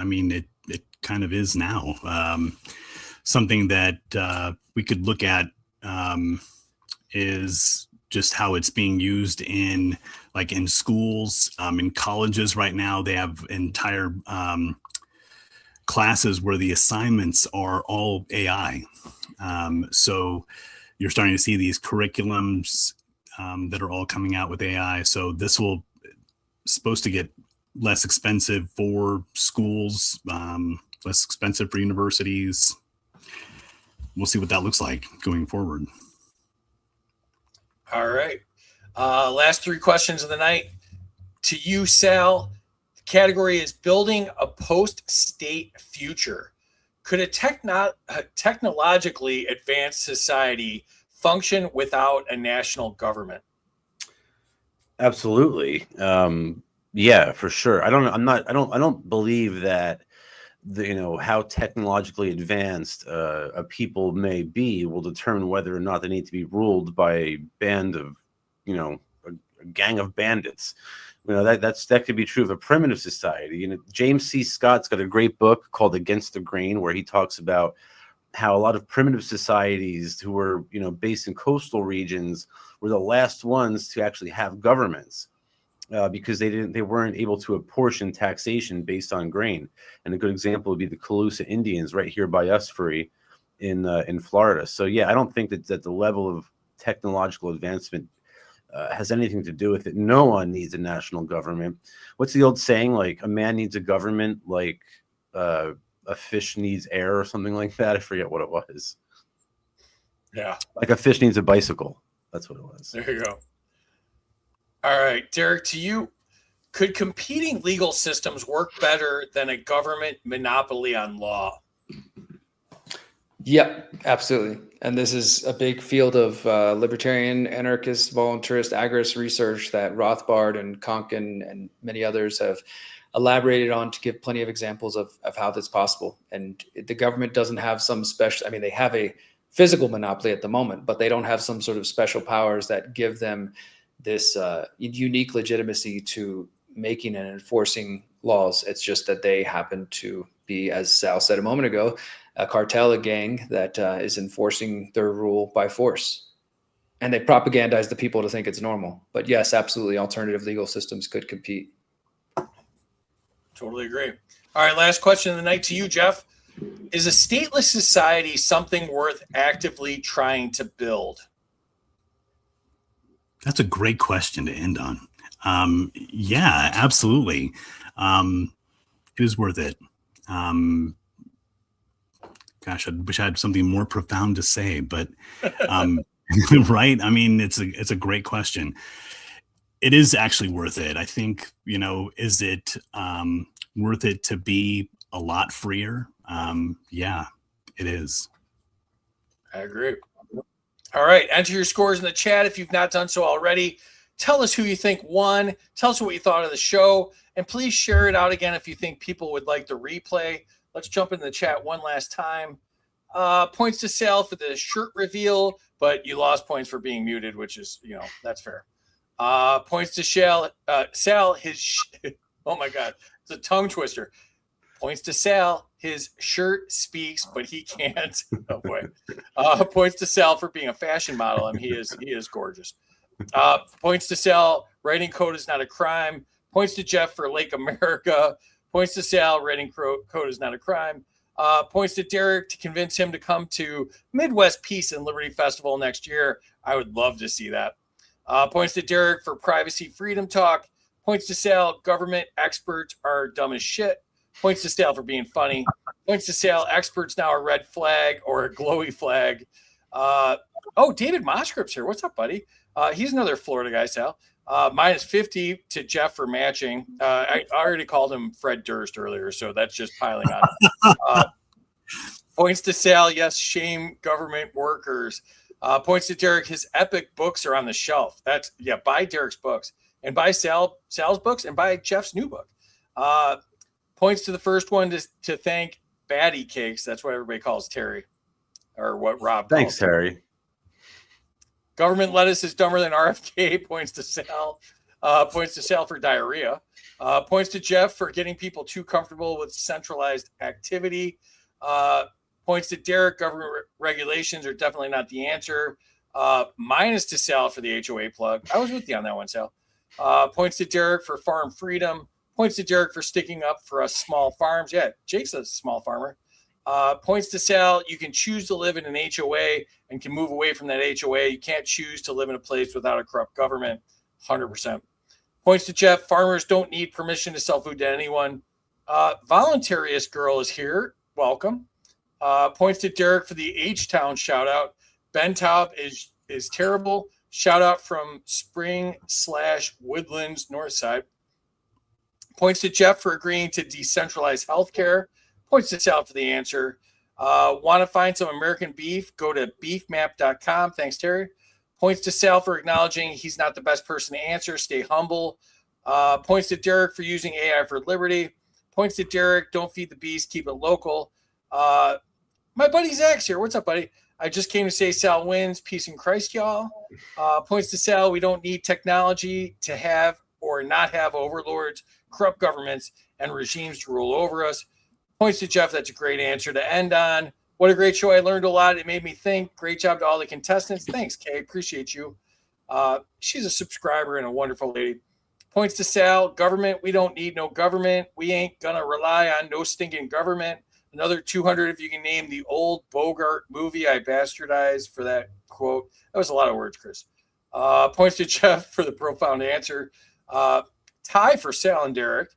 mean, it kind of is now. Something that we could look at is just how it's being used in schools, in colleges right now. They have entire classes where the assignments are all AI. So you're starting to see these curriculums that are all coming out with AI. So this will supposed to get less expensive for schools, less expensive for universities. We'll see what that looks like going forward. All right. Last three questions of the night. To you, Sal. The category is building a post-state future. Could a technologically advanced society function without a national government? Absolutely. Yeah, for sure. I don't believe that how technologically advanced a people may be will determine whether or not they need to be ruled by a band of, a gang of bandits. That could be true of a primitive society. James C. Scott's got a great book called Against the Grain, where he talks about how a lot of primitive societies who were, based in coastal regions were the last ones to actually have governments. Because they weren't able to apportion taxation based on grain. And a good example would be the Calusa Indians right here by us in Florida. So yeah, I don't think that the level of technological advancement has anything to do with it. No one needs a national government. What's the old saying? Like a man needs a government, like a fish needs air or something like that. I forget what it was. Yeah. Like a fish needs a bicycle. That's what it was. There you go. All right, Derrick, to you, could competing legal systems work better than a government monopoly on law? Yep, absolutely. And this is a big field of libertarian, anarchist, voluntarist, agorist research that Rothbard and Konkin and many others have elaborated on to give plenty of examples of how that's possible. And the government doesn't have some special, they have a physical monopoly at the moment, but they don't have some sort of special powers that give them this unique legitimacy to making and enforcing laws. It's just that they happen to be, as Sal said a moment ago, a cartel, a gang that is enforcing their rule by force. And they propagandize the people to think it's normal. But yes, absolutely, alternative legal systems could compete. Totally agree. All right, last question of the night to you, Geoff. Is a stateless society something worth actively trying to build? That's a great question to end on. Yeah, absolutely. It is worth it. Gosh, I wish I had something more profound to say, but right? It's a great question. It is actually worth it. I think, is it worth it to be a lot freer? Yeah, it is. I agree. All right, enter your scores in the chat if you've not done so already. Tell us who you think won. Tell us what you thought of the show. And please share it out again if you think people would like the replay. Let's jump into the chat one last time. Points to Sal for the shirt reveal, but you lost points for being muted, which is, that's fair. Points to Sal, oh my God, it's a tongue twister. Points to Sal, his shirt speaks, but he can't. Oh boy. Points to Sal for being a fashion model, and he is gorgeous. Points to Sal, writing code is not a crime. Points to Geoff for Lake America. Points to Sal, writing code is not a crime. Points to Derrick to convince him to come to Midwest Peace and Liberty Festival next year. I would love to see that. Points to Derrick for privacy freedom talk. Points to Sal, government experts are dumb as shit. Points to Sal for being funny. Points to Sal, experts now a red flag or a glowy flag. David Moscrip's here. What's up, buddy? He's another Florida guy, Sal. Minus 50 to Geoff for matching. I already called him Fred Durst earlier, so that's just piling on. Points to Sal, yes, shame government workers. Points to Derrick, his epic books are on the shelf. Buy Derrick's books and buy Sal's books and buy Geoff's new book. Points to the first one to thank Batty Cakes. That's what everybody calls Terry, or what Rob calls. Thanks, Terry. Government lettuce is dumber than RFK. Points to Sal. Points to Sal for diarrhea. Points to Geoff for getting people too comfortable with centralized activity. Points to Derrick. Government regulations are definitely not the answer. Minus to Sal for the HOA plug. I was with you on that one, Sal. Points to Derrick for farm freedom. Points to Derrick for sticking up for us small farms. Yeah, Jake's a small farmer. Points to Sal. You can choose to live in an HOA and can move away from that HOA. You can't choose to live in a place without a corrupt government. 100%. Points to Geoff. Farmers don't need permission to sell food to anyone. Voluntariest girl is here. Welcome. Points to Derrick for the H-Town shout out. Ben Taub is terrible. Shout out from Spring/Woodlands Northside. Points to Geoff for agreeing to decentralize healthcare. Points to Sal for the answer. Want to find some American beef? Go to beefmap.com. Thanks, Terry. Points to Sal for acknowledging he's not the best person to answer. Stay humble. Points to Derrick for using AI for liberty. Points to Derrick. Don't feed the beast. Keep it local. My buddy Zach's here. What's up, buddy? I just came to say Sal wins. Peace in Christ, y'all. Points to Sal. We don't need technology to have or not have overlords, corrupt governments, and regimes to rule over us. Points to Geoff. That's a great answer to end on. What a great show. I learned a lot. It made me think. Great job to all the contestants. Thanks, Kay. Appreciate you. She's a subscriber and a wonderful lady. Points to Sal. Government. We don't need no government. We ain't going to rely on no stinking government. Another 200 if you can name the old Bogart movie I bastardized for that quote. That was a lot of words, Chris. Points to Geoff for the profound answer. Tie for Sal and Derrick.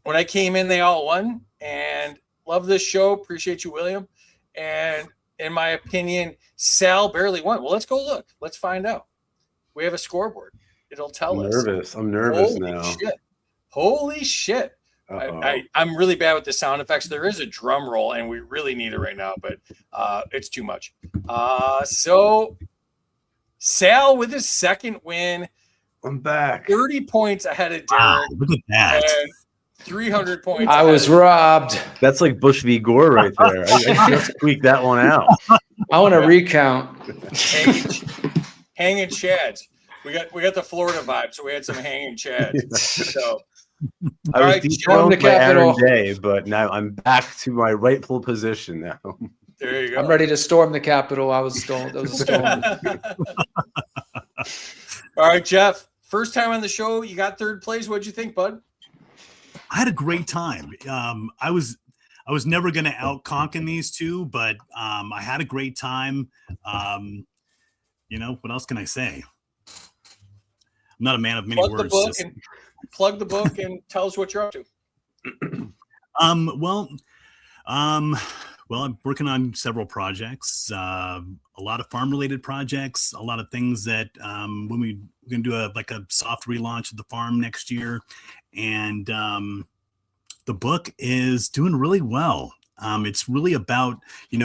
When I came in, they all won. And love this show. Appreciate you, William. And in my opinion, Sal barely won. Well, let's go look. Let's find out. We have a scoreboard. It'll tell us. I'm nervous Holy now. Shit. Holy shit. I'm really bad with the sound effects. There is a drum roll, and we really need it right now, but it's too much. So Sal with his second win. I'm back. 30 points ahead of Derrick. Wow, look at that. And 300 points. I was robbed. That's like Bush v. Gore right there. I just squeaked that one out. I want to recount. Hanging chads. We got the Florida vibe, so we had some hanging chads. So I was right, dethroned the by Aaron Capitol. Day, but now I'm back to my rightful position now. there you go. I'm ready to storm the Capitol. I was stolen. That was a storm. All right, Geoff. First time on the show, you got third place. What'd you think, bud? I had a great time. I was never going to out-conk in these two, but I had a great time. What else can I say? I'm not a man of many words. Plug the book and tell us what you're up to. Well, I'm working on several projects, a lot of farm-related projects, a lot of things that when we're going to do a soft relaunch of the farm next year, and the book is doing really well. It's really about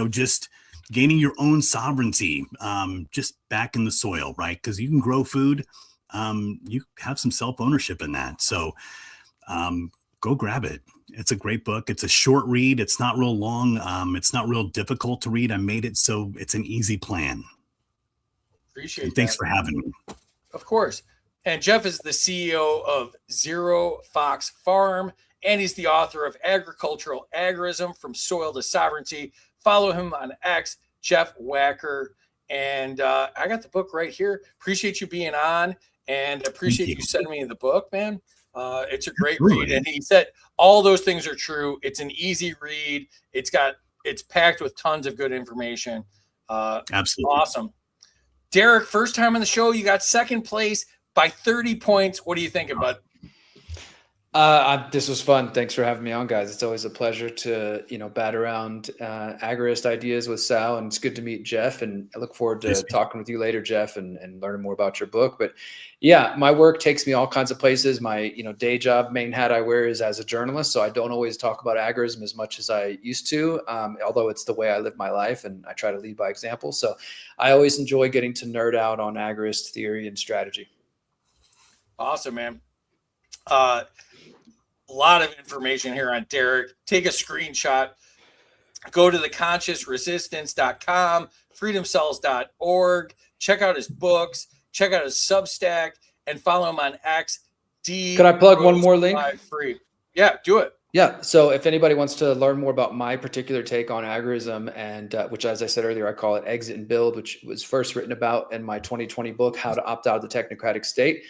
just gaining your own sovereignty, just back in the soil, right? Because you can grow food, you have some self-ownership in that. So go grab it. It's a great book. It's a short read. It's not real long. It's not real difficult to read. I made it so it's an easy plan. Appreciate And thanks that. for having me. Of course. And Geoff is the CEO of Zero Fox Farm, and he's the author of Agricultural Agorism: From Soil to Sovereignty. Follow him on X, Geoff Wacker. And I got the book right here. Appreciate you being on, and appreciate you sending me the book, man. It's a great read. And he said all those things are true. It's an easy read. It's packed with tons of good information. Absolutely. Awesome. Derrick, first time on the show, you got second place by 30 points. What are you thinking, bud? This was fun. Thanks for having me on, guys. It's always a pleasure to, bat around agorist ideas with Sal, and it's good to meet Geoff. And I look forward to talking with you later, Geoff, and learning more about your book. But yeah, my work takes me all kinds of places. My, day job, main hat I wear is as a journalist, so I don't always talk about agorism as much as I used to, although it's the way I live my life, and I try to lead by example. So I always enjoy getting to nerd out on agorist theory and strategy. Awesome, man. A lot of information here on Derrick. Take a screenshot. Go to theconsciousresistance.com, freedomcells.org. Check out his books. Check out his Substack, and follow him on X. Could I plug one more link? Free. Yeah, do it. Yeah. So if anybody wants to learn more about my particular take on agorism, and which, as I said earlier, I call it exit and build, which was first written about in my 2020 book, How to Opt Out of the Technocratic State,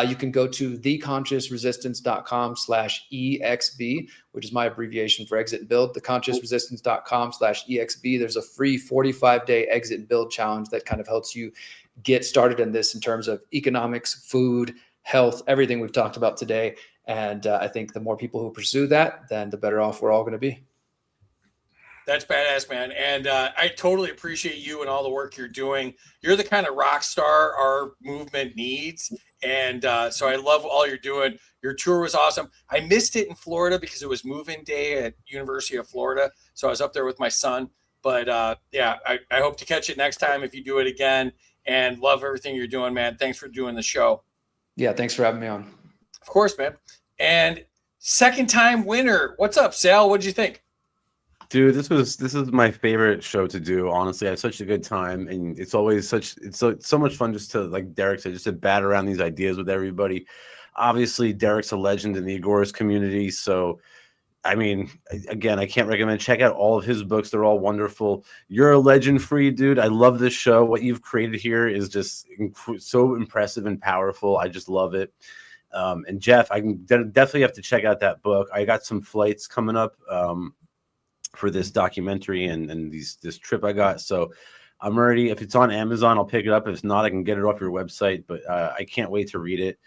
you can go to theconsciousresistance.com/EXB, which is my abbreviation for exit and build, theconsciousresistance.com/EXB. There's a free 45-day exit and build challenge that kind of helps you get started in this in terms of economics, food, health, everything we've talked about today. And I think the more people who pursue that, then the better off we're all going to be. That's badass, man. And I totally appreciate you and all the work you're doing. You're the kind of rock star our movement needs. And so I love all you're doing. Your tour was awesome. I missed it in Florida because it was move-in day at University of Florida. So I was up there with my son. But yeah, I hope to catch it next time if you do it again. And love everything you're doing, man. Thanks for doing the show. Yeah, thanks for having me on. Of course, man. And second time winner. What's up, Sal? What'd you think? Dude, this is my favorite show to do. Honestly, I had such a good time, and it's always so much fun just to, like Derrick said, just to bat around these ideas with everybody. Obviously, Derrick's a legend in the Agorist community, so I mean, again, I can't recommend. Check out all of his books; they're all wonderful. You're a legend, free dude. I love this show. What you've created here is just so impressive and powerful. I just love it. And Geoff, I can definitely have to check out that book. I got some flights coming up for this documentary and this trip I got. So I'm ready. If it's on Amazon, I'll pick it up. If it's not, I can get it off your website. But I can't wait to read it.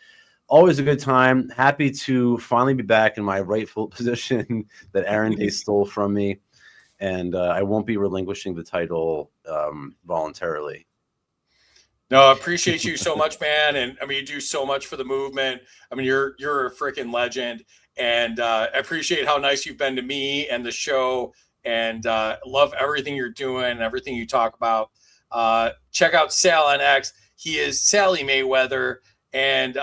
Always a good time. Happy to finally be back in my rightful position that Aaron Day stole from me. And I won't be relinquishing the title voluntarily. No, I appreciate you so much, man. And I mean, you do so much for the movement. I mean, you're a freaking legend. And I appreciate how nice you've been to me and the show. And love everything you're doing, everything you talk about. Check out Sal on X. He is Sally Mayweather. And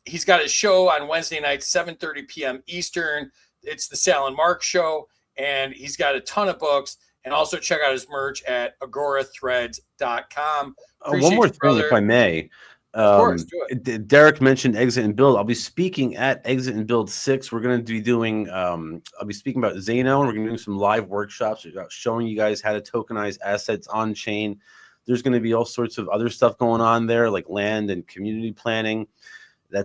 he's got his show on Wednesday nights, 7:30 p.m. Eastern. It's the Sal and Mark Show. And he's got a ton of books. And also check out his merch at agorathreads.com. One more thing, if I may. Of course, do it. Derrick mentioned Exit and Build. I'll be speaking at Exit and Build 6. We're going to be doing, I'll be speaking about Zano, and we're going to be doing some live workshops about showing you guys how to tokenize assets on chain. There's going to be all sorts of other stuff going on there, like land and community planning. I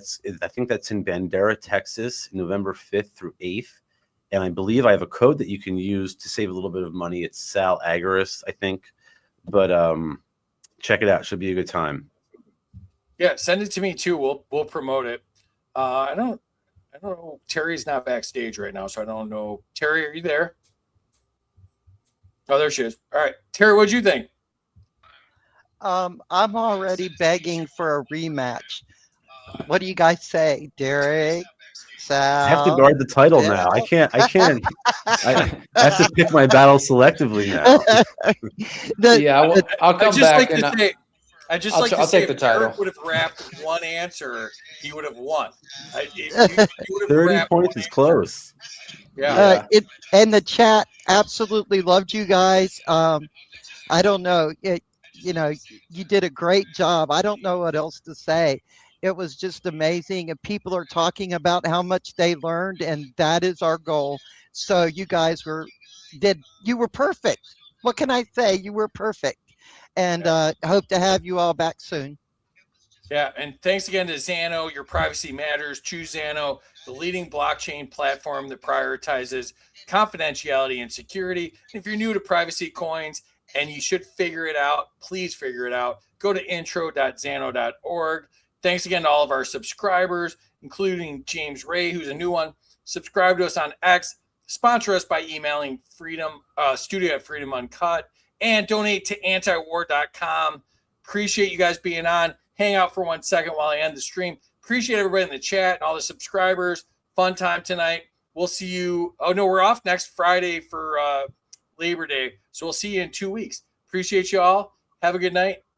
think that's in Bandera, Texas, November 5th through 8th. And I believe I have a code that you can use to save a little bit of money. It's Sal Agorist, I think. But check it out. Should be a good time. Yeah, send it to me too. We'll promote it. I don't know. Terry's not backstage right now, so I don't know. Terry, are you there? Oh, there she is. All right, Terry, what'd you think? I'm already begging for a rematch. What do you guys say, Derrick? Sal? I have to guard the title now. I can't. I have to pick my battle selectively now. I'll come back and I'll take the title. Derrick would have wrapped one answer, he would have won. 30 points is close. Yeah. And the chat absolutely loved you guys. I don't know. You did a great job. I don't know what else to say. It was just amazing. And people are talking about how much they learned, and that is our goal. So you guys were perfect. What can I say? You were perfect. And hope to have you all back soon. Yeah, and thanks again to Zano. Your privacy matters. Choose Zano, the leading blockchain platform that prioritizes confidentiality and security. If you're new to privacy coins and you should figure it out, please figure it out. Go to intro.zano.org. Thanks again to all of our subscribers, including James Ray, who's a new one. Subscribe to us on X. Sponsor us by emailing studio@Freedom Uncut. And donate to antiwar.com. Appreciate you guys being on. Hang out for 1 second while I end the stream. Appreciate everybody in the chat and all the subscribers. Fun time tonight. We'll see you. Oh, no, we're off next Friday for Labor Day. So we'll see you in 2 weeks. Appreciate you all. Have a good night.